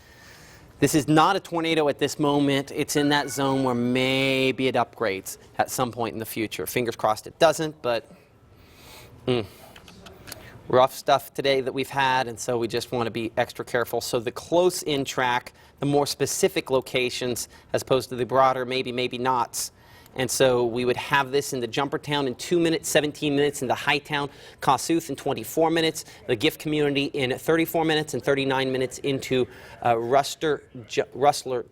This is not a tornado at this moment. It's in that zone where maybe it upgrades at some point in the future. Fingers crossed it doesn't, but rough stuff today that we've had, and so we just want to be extra careful. So the close-in track, the more specific locations, as opposed to the broader maybe, maybe nots. And so we would have this in the Jumpertown in 2 minutes, 17 minutes, in the Hightown, Kossuth in 24 minutes, the Gift Community in 34 minutes, and 39 minutes into Rustler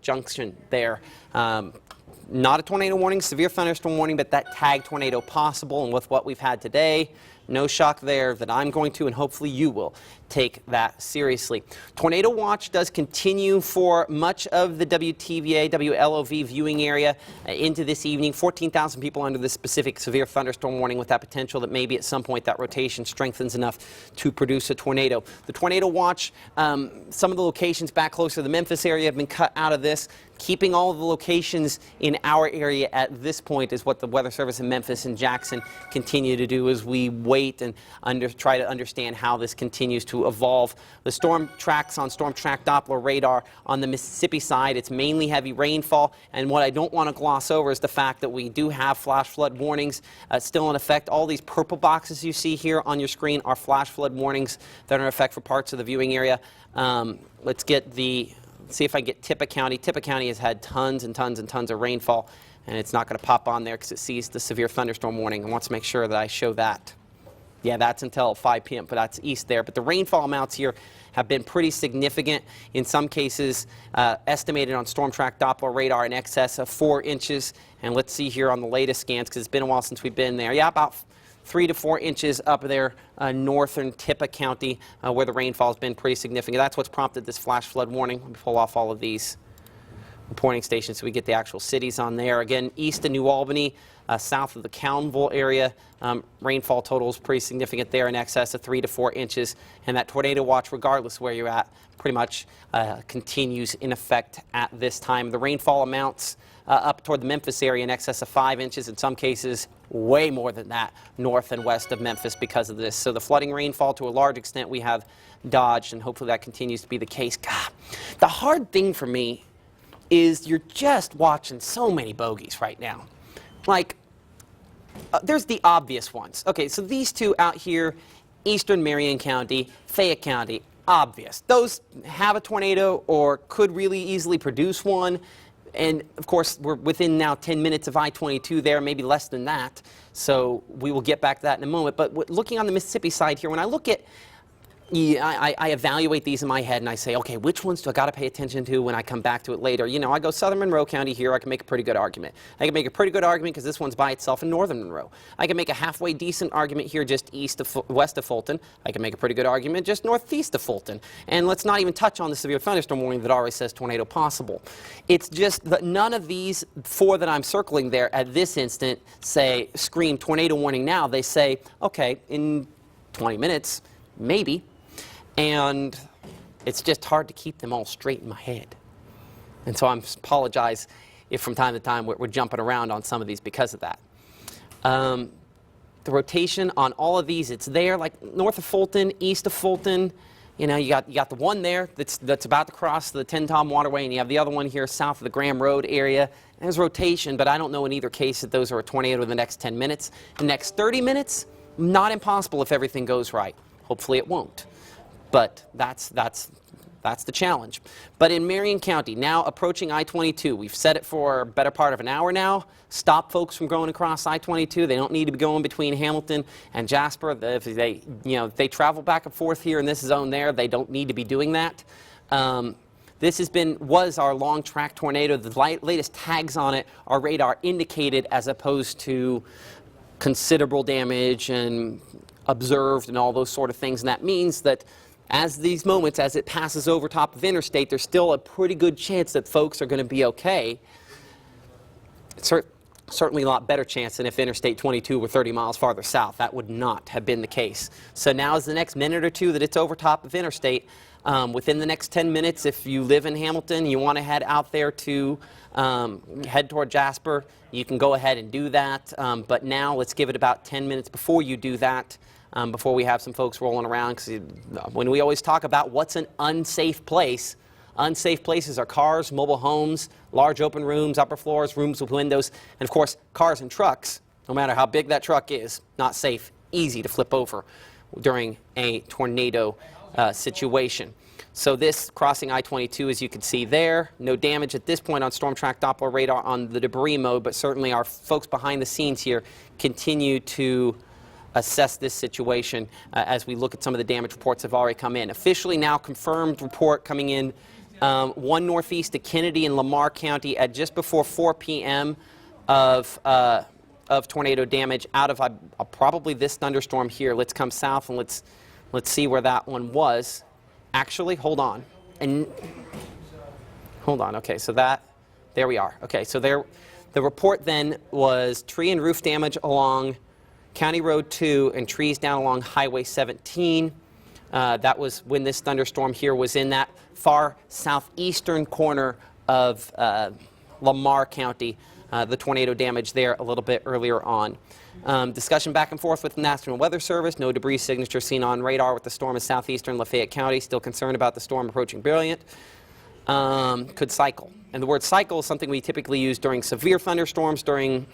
Junction there. Not a tornado warning, severe thunderstorm warning, but that tag tornado possible. And with what we've had today, no shock there that I'm going to, and hopefully you will, take that seriously. Tornado watch does continue for much of the WTVA, WLOV viewing area into this evening. 14,000 people under this specific severe thunderstorm warning, with that potential that maybe at some point that rotation strengthens enough to produce a tornado. The tornado watch, some of the locations back closer to the Memphis area have been cut out of this. Keeping all of the locations in our area at this point is what the Weather Service in Memphis and Jackson continue to do as we wait and try to understand how this continues to evolve. The storm tracks on Storm Track Doppler radar on the Mississippi side. It's mainly heavy rainfall, and what I don't want to gloss over is the fact that we do have flash flood warnings still in effect. All these purple boxes you see here on your screen are flash flood warnings that are in effect for parts of the viewing area. Let's see if I can get Tippah County. Tippah County has had tons and tons and tons of rainfall, and it's not going to pop on there because it sees the severe thunderstorm warning and wants to make sure that I show that. Yeah, that's until 5 p.m., but that's east there. But the rainfall amounts here have been pretty significant. In some cases, estimated on Storm Track Doppler radar in excess of 4 inches. And let's see here on the latest scans, because it's been a while since we've been there. Yeah, about 3 to 4 inches up there, northern Tippah County, where the rainfall has been pretty significant. That's what's prompted this flash flood warning. Let me pull off all of these reporting stations so we get the actual cities on there. Again, east of New Albany, south of the Cownville area, rainfall total is pretty significant there, in excess of 3 to 4 inches. And that tornado watch, regardless of where you're at, pretty much continues in effect at this time. The rainfall amounts up toward the Memphis area in excess of 5 inches, in some cases way more than that, north and west of Memphis because of this. So the flooding rainfall, to a large extent, we have dodged, and hopefully that continues to be the case. God, the hard thing for me is you're just watching so many bogeys right now. Like, there's the obvious ones. Okay, so these two out here, eastern Marion County, Fayette County, obvious. Those have a tornado or could really easily produce one. And, of course, we're within now 10 minutes of I-22 there, maybe less than that. So we will get back to that in a moment. But looking on the Mississippi side here, when I look at, I evaluate these in my head and I say, okay, which ones do I got to pay attention to when I come back to it later? You know, I go Southern Monroe County here, I can make a pretty good argument. I can make a pretty good argument because this one's by itself in Northern Monroe. I can make a halfway decent argument here just west of Fulton. I can make a pretty good argument just northeast of Fulton. And let's not even touch on the severe thunderstorm warning that already says tornado possible. It's just that none of these 4 that I'm circling there at this instant say scream tornado warning now. They say, okay, in 20 minutes, maybe. And it's just hard to keep them all straight in my head. And so I apologize if from time to time we're jumping around on some of these because of that. the rotation on all of these, it's there, like north of Fulton, east of Fulton. You know, you got the one there that's about to cross the 10-Tom Waterway, and you have the other one here south of the Graham Road area. There's rotation, but I don't know in either case that those are a tornado in the next 10 minutes. The next 30 minutes, not impossible if everything goes right. Hopefully it won't. But that's the challenge. But in Marion County, now approaching I-22, we've said it for a better part of an hour now. Stop folks from going across I-22. They don't need to be going between Hamilton and Jasper. If they travel back and forth here in this zone there, they don't need to be doing that. This was our long track tornado. The latest tags on it are radar indicated as opposed to considerable damage and observed and all those sort of things. And that means that as it passes over top of interstate, there's still a pretty good chance that folks are going to be okay. Certainly a lot better chance than if Interstate 22 were 30 miles farther south. That would not have been the case. So now is the next minute or two that it's over top of interstate. Within the next 10 minutes, if you live in Hamilton, you want to head out there to head toward Jasper, you can go ahead and do that. But now let's give it about 10 minutes before you do that, before we have some folks rolling around. Because when we always talk about what's an unsafe place, unsafe places are cars, mobile homes, large open rooms, upper floors, rooms with windows, and of course cars and trucks. No matter how big that truck is, not safe, easy to flip over during a tornado situation. So this crossing I-22, as you can see there, no damage at this point on Storm Track Doppler radar on the debris mode, but certainly our folks behind the scenes here continue to assess this situation as we look at some of the damage reports that have already come in. Officially now confirmed report coming in 1 northeast to Kennedy in Lamar County at just before 4 p.m. of tornado damage out of probably this thunderstorm here. Let's come south and let's see where that one was. Actually, hold on. Okay, so there we are. Okay, so the report then was tree and roof damage along County Road 2 and trees down along Highway 17. That was when this thunderstorm here was in that far southeastern corner of Lamar County. The tornado damage there a little bit earlier on. Discussion back and forth with the National Weather Service. No debris signature seen on radar with the storm in southeastern Lafayette County. Still concerned about the storm approaching Brilliant. Could cycle. And the word cycle is something we typically use during severe thunderstorms, during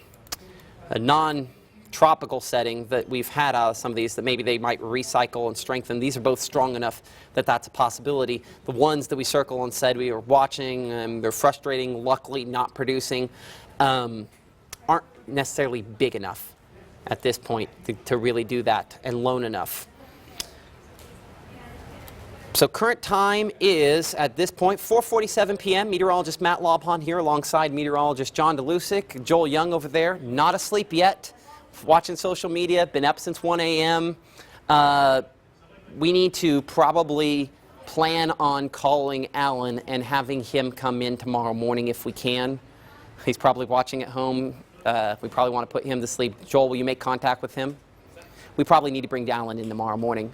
a non-tropical setting that we've had out of some of these, that maybe they might recycle and strengthen. These are both strong enough that that's a possibility. The ones that we circle and said we were watching, they're frustrating, luckily not producing, aren't necessarily big enough at this point to really do that, and lone enough. So current time is, at this point, 4:47 p.m. Meteorologist Matt Laubhan here alongside meteorologist John DeLusick. Joel Young over there, not asleep yet, watching social media, been up since 1 a.m. We need to probably plan on calling Alan and having him come in tomorrow morning if we can. He's probably watching at home. We probably want to put him to sleep. Joel, will you make contact with him? We probably need to bring Alan in tomorrow morning.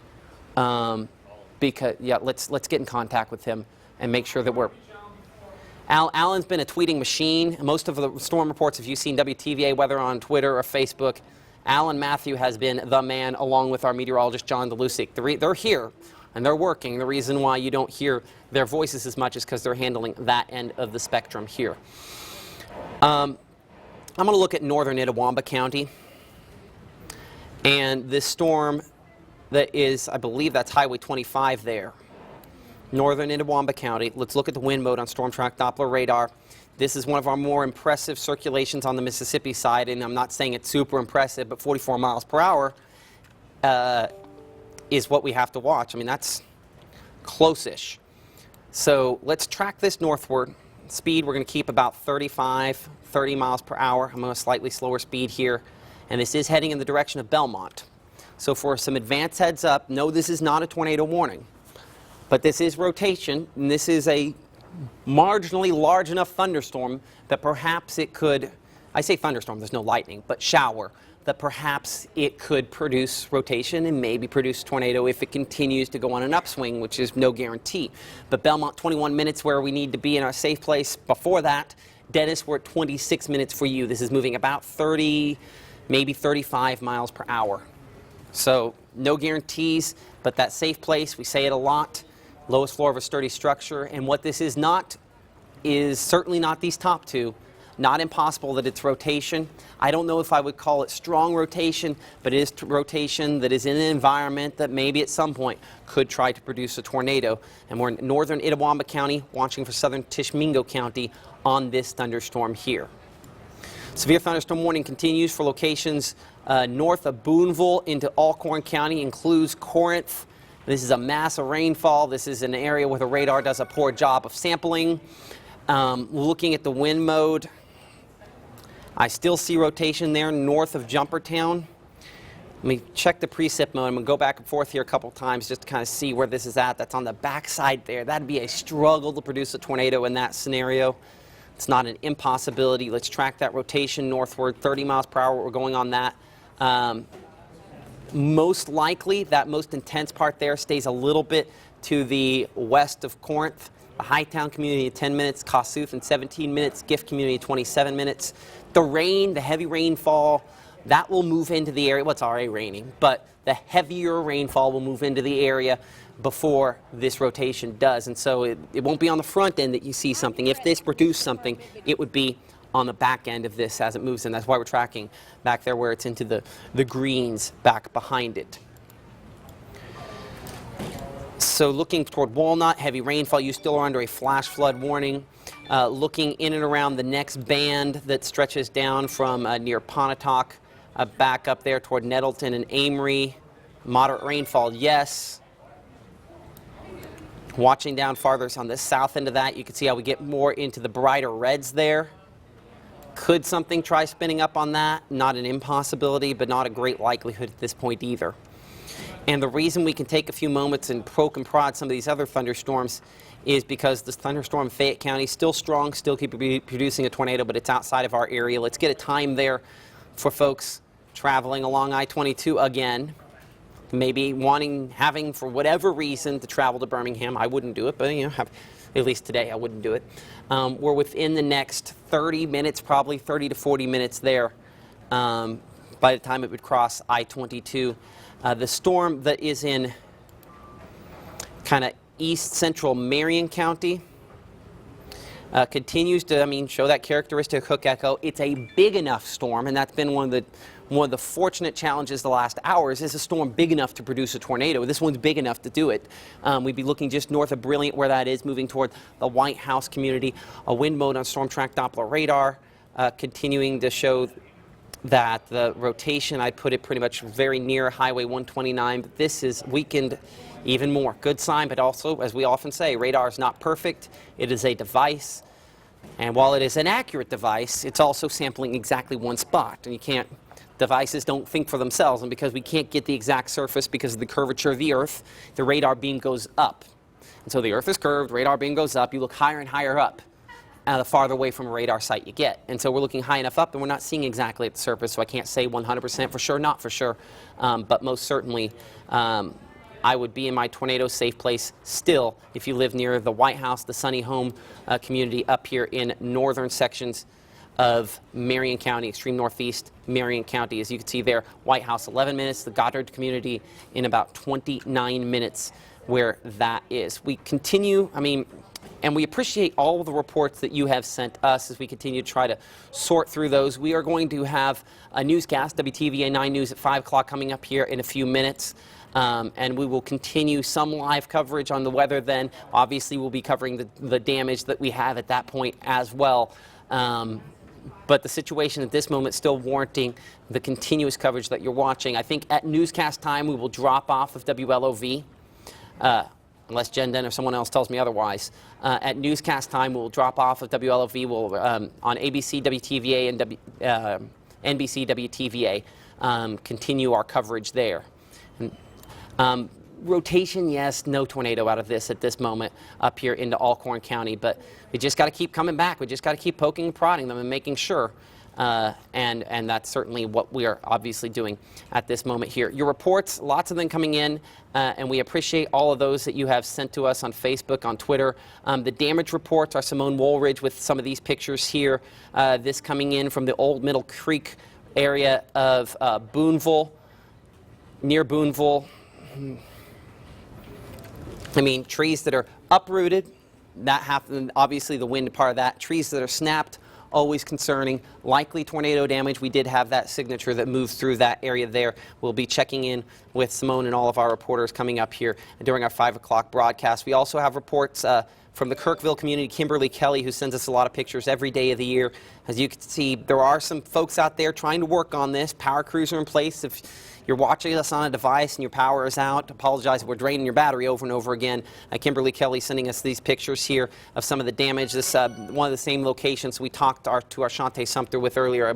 Because, yeah, let's get in contact with him and make sure that we're... Alan's been a tweeting machine. Most of the storm reports, if you've seen WTVA weather on Twitter or Facebook, Alan Matthew has been the man, along with our meteorologist John DeLusick. They're here and they're working. The reason why you don't hear their voices as much is because they're handling that end of the spectrum here. I'm going to look at northern Itawamba County, and this storm that is, I believe that's Highway 25 there. Northern Itawamba County. Let's look at the wind mode on Storm Track Doppler radar. This is one of our more impressive circulations on the Mississippi side, and I'm not saying it's super impressive, but 44 miles per hour is what we have to watch. I mean, that's close-ish. So let's track this northward. Speed, we're going to keep about 30 miles per hour. I'm on a slightly slower speed here. And this is heading in the direction of Belmont. So for some advance heads up, no, this is not a tornado warning. But this is rotation, and this is a marginally large enough thunderstorm that perhaps it could, I say thunderstorm, there's no lightning, but shower, that perhaps it could produce rotation and maybe produce tornado if it continues to go on an upswing, which is no guarantee. But Belmont, 21 minutes where we need to be in our safe place. Before that, Dennis, we're at 26 minutes for you. This is moving about 30 maybe 35 miles per hour. So no guarantees, but that safe place, we say it a lot, lowest floor of a sturdy structure. And what this is not is certainly not these top two. Not impossible that it's rotation. I don't know if I would call it strong rotation, but it is rotation that is in an environment that maybe at some point could try to produce a tornado. And we're in northern Itawamba County, watching for southern Tishomingo County on this thunderstorm here. Severe thunderstorm warning continues for locations north of Boonville into Alcorn County, includes Corinth. This is a massive rainfall. This is an area where the radar does a poor job of sampling. Looking at the wind mode, I still see rotation there north of Jumpertown. Let me check the precip mode. I'm going to go back and forth here a couple times just to kind of see where this is at. That's on the backside there. That'd be a struggle to produce a tornado in that scenario. It's not an impossibility. Let's track that rotation northward, 30 miles per hour. We're going on that. Most likely, that most intense part there stays a little bit to the west of Corinth. The Hightown community 10 minutes, Kossuth in 17 minutes, Gift community 27 minutes. The rain, the heavy rainfall, that will move into the area. Well, it's already raining, but the heavier rainfall will move into the area before this rotation does. And so it won't be on the front end that you see something. If this produced something, it would be on the back end of this as it moves in. That's why we're tracking back there where it's into the greens back behind it. So looking toward Walnut, heavy rainfall, you still are under a flash flood warning. Looking in and around the next band that stretches down from near Pontotoc, back up there toward Nettleton and Amory. Moderate rainfall, yes. Watching down farther on the south end of that, you can see how we get more into the brighter reds there. Could something try spinning up on that? Not an impossibility, but not a great likelihood at this point either. And the reason we can take a few moments and poke and prod some of these other thunderstorms is because this thunderstorm in Fayette County is still strong, still keep producing a tornado, but it's outside of our area. Let's get a time there for folks traveling along I-22 again. Maybe having for whatever reason to travel to Birmingham. I wouldn't do it, but at least today I wouldn't do it. We're within the next 30 minutes, probably 30 to 40 minutes there by the time it would cross I-22. The storm that is in kind of east central Marion County continues to, show that characteristic hook echo. It's a big enough storm, and that's been one of the fortunate challenges the last hours. Is a storm big enough to produce a tornado? This one's big enough to do it. We'd be looking just north of Brilliant, where that is, moving toward the White House community. A wind mode on Storm Track Doppler radar continuing to show that the rotation, I put it pretty much very near Highway 129, but this is weakened even more. Good sign, but also, as we often say, radar is not perfect. It is a device, and while it is an accurate device, it's also sampling exactly one spot, and devices don't think for themselves, and because we can't get the exact surface because of the curvature of the Earth, the radar beam goes up. And so the Earth is curved, radar beam goes up, you look higher and higher up. The farther away from a radar site you get. And so we're looking high enough up and we're not seeing exactly at the surface, so I can't say 100% for sure, not for sure, but most certainly I would be in my tornado safe place still if you live near the White House, the Sunny Home community up here in northern sections of Marion County, extreme northeast Marion County. As you can see there, White House 11 minutes, the Goddard community in about 29 minutes where that is. We continue, and we appreciate all of the reports that you have sent us as we continue to try to sort through those. We are going to have a newscast, WTVA 9 News at 5 o'clock coming up here in a few minutes. And we will continue some live coverage on the weather then. Obviously, we'll be covering the damage that we have at that point as well. But the situation at this moment still warranting the continuous coverage that you're watching. I think at newscast time, we will drop off of WLOV. Unless Jen Den or someone else tells me otherwise. At newscast time, we'll drop off of WLOV. We'll, on ABC, WTVA, and NBC, WTVA, continue our coverage there. Rotation, yes, no tornado out of this at this moment up here into Alcorn County, but we just got to keep coming back. We just got to keep poking and prodding them and making sure. And that's certainly what we are obviously doing at this moment here. Your reports, lots of them coming in, and we appreciate all of those that you have sent to us on Facebook, on Twitter. The damage reports are Simone Woolridge with some of these pictures here. This coming in from the Old Middle Creek area of Boonville, near Boonville. I mean, trees that are uprooted, that happened, obviously the wind part of that. Trees that are snapped, always concerning. Likely tornado damage. We did have that signature that moved through that area there. We'll be checking in with Simone and all of our reporters coming up here during our 5 o'clock broadcast. We also have reports from the Kirkville community, Kimberly Kelly, who sends us a lot of pictures every day of the year. As you can see, there are some folks out there trying to work on this. Power crews are in place. If you're watching us on a device and your power is out, apologize if we're draining your battery over and over again. Kimberly Kelly sending us these pictures here of some of the damage. This one of the same locations we talked to our Shante Sumter with earlier, a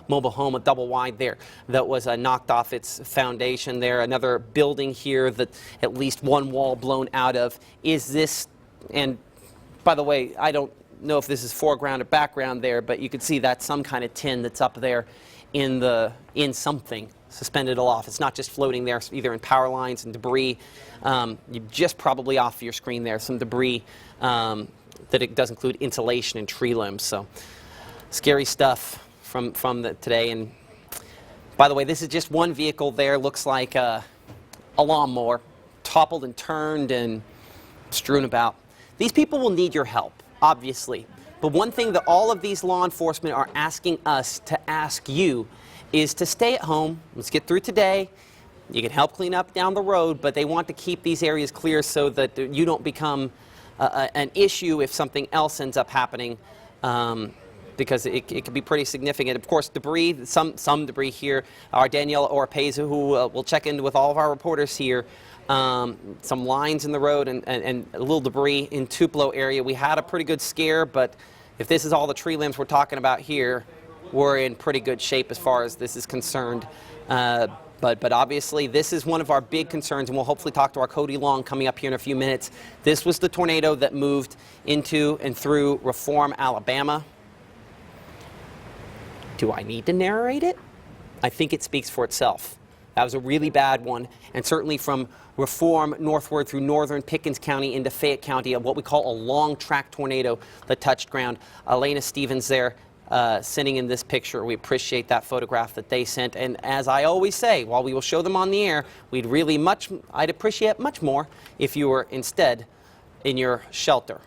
mobile home, a double wide there that was knocked off its foundation there. Another building here that at least one wall blown out of. Is this, and by the way, I don't know if this is foreground or background there, but you can see that's some kind of tin that's up there in something suspended aloft. It's not just floating there, either in power lines and debris. You just probably off your screen there, some debris that it does include insulation and tree limbs. So scary stuff from today. And by the way, this is just one vehicle there. Looks like a lawnmower, toppled and turned and strewn about. These people will need your help, obviously. But one thing that all of these law enforcement are asking us to ask you is to stay at home. Let's get through today. You can help clean up down the road, but they want to keep these areas clear so that you don't become an issue if something else ends up happening, because it can be pretty significant. Of course, debris, some debris here. Our Daniela Oropeza, who will check in with all of our reporters here, some lines in the road and a little debris in Tupelo area. We had a pretty good scare, but if this is all the tree limbs we're talking about here, we're in pretty good shape as far as this is concerned. But obviously this is one of our big concerns, and we'll hopefully talk to our Cody Long coming up here in a few minutes. This was the tornado that moved into and through Reform, Alabama. Do I need to narrate it? I think it speaks for itself. That was a really bad one, and certainly from Reform northward through northern Pickens County into Fayette County, what we call a long track tornado that touched ground. Elena Stevens there sending in this picture. We appreciate that photograph that they sent, and as I always say, while we will show them on the air, I'd appreciate much more if you were instead in your shelter.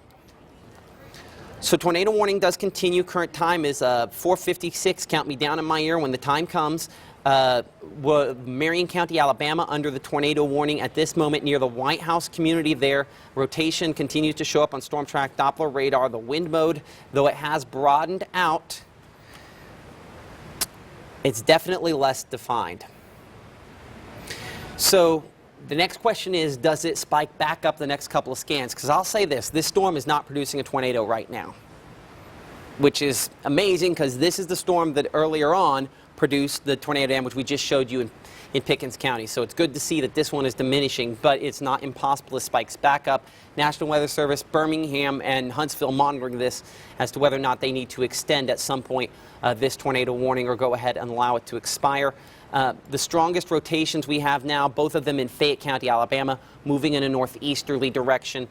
So tornado warning does continue. Current time is 4:56. Count me down in my ear when the time comes. Marion County, Alabama, under the tornado warning at this moment near the White House community there. Rotation continues to show up on Storm Track Doppler radar. The wind mode, though it has broadened out, it's definitely less defined. So the next question is, does it spike back up the next couple of scans? Because I'll say this storm is not producing a tornado right now, which is amazing because this is the storm that earlier on produced the tornado damage we just showed you in Pickens County. So it's good to see that this one is diminishing, but it's not impossible. It spikes back up. National Weather Service, Birmingham, and Huntsville monitoring this as to whether or not they need to extend at some point this tornado warning or go ahead and allow it to expire. The strongest rotations we have now, both of them in Fayette County, Alabama, moving in a northeasterly direction.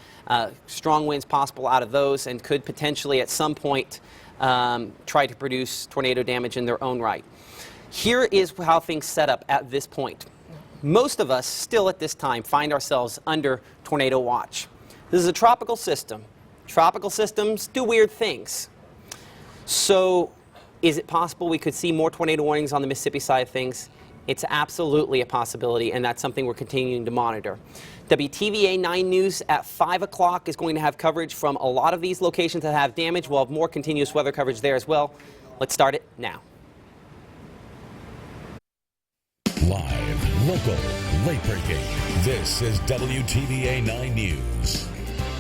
Strong winds possible out of those and could potentially at some point try to produce tornado damage in their own right. Here is how things set up at this point. Most of us still at this time find ourselves under tornado watch. This is a tropical system. Tropical systems do weird things. So is it possible we could see more tornado warnings on the Mississippi side of things? It's absolutely a possibility, and that's something we're continuing to monitor. WTVA 9 News at 5 o'clock is going to have coverage from a lot of these locations that have damage. We'll have more continuous weather coverage there as well. Let's start it now. Live, local, late-breaking. This is WTVA 9 News.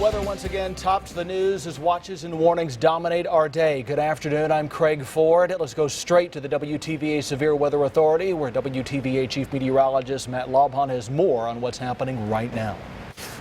Weather once again tops the news as watches and warnings dominate our day. Good afternoon, I'm Craig Ford. Let's go straight to the WTVA Severe Weather Authority, where WTVA Chief Meteorologist Matt Laubhan has more on what's happening right now.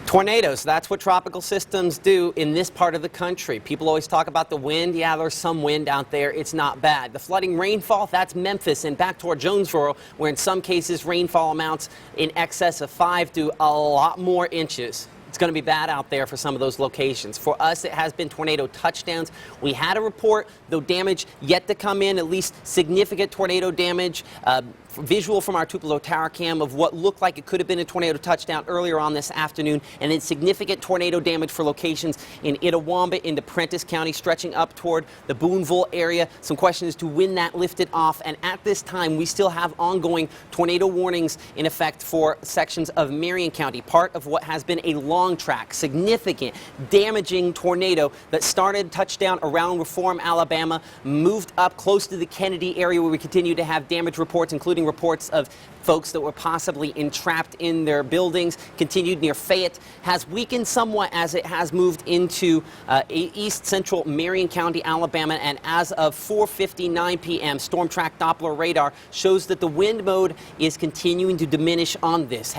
Tornadoes, that's what tropical systems do in this part of the country. People always talk about the wind. Yeah, there's some wind out there. It's not bad. The flooding rainfall, that's Memphis and back toward Jonesboro, where in some cases rainfall amounts in excess of 5 to a lot more inches. It's going to be bad out there for some of those locations. For us, it has been tornado touchdowns. We had a report, though damage yet to come in, at least significant tornado damage. Visual from our Tupelo tower cam of what looked like it could have been a tornado touchdown earlier on this afternoon, and then significant tornado damage for locations in Itawamba, into Prentiss County, stretching up toward the Boonville area. Some questions as to when that lifted off, and at this time we still have ongoing tornado warnings in effect for sections of Marion County, part of what has been a long track, significant, damaging tornado that started touchdown around Reform, Alabama, moved up close to the Kennedy area where we continue to have damage reports, including reports of folks that were possibly entrapped in their buildings, continued near Fayette, has weakened somewhat as it has moved into east central Marion County, Alabama, and as of 4:59 p.m., Storm Track Doppler radar shows that the wind mode is continuing to diminish on this.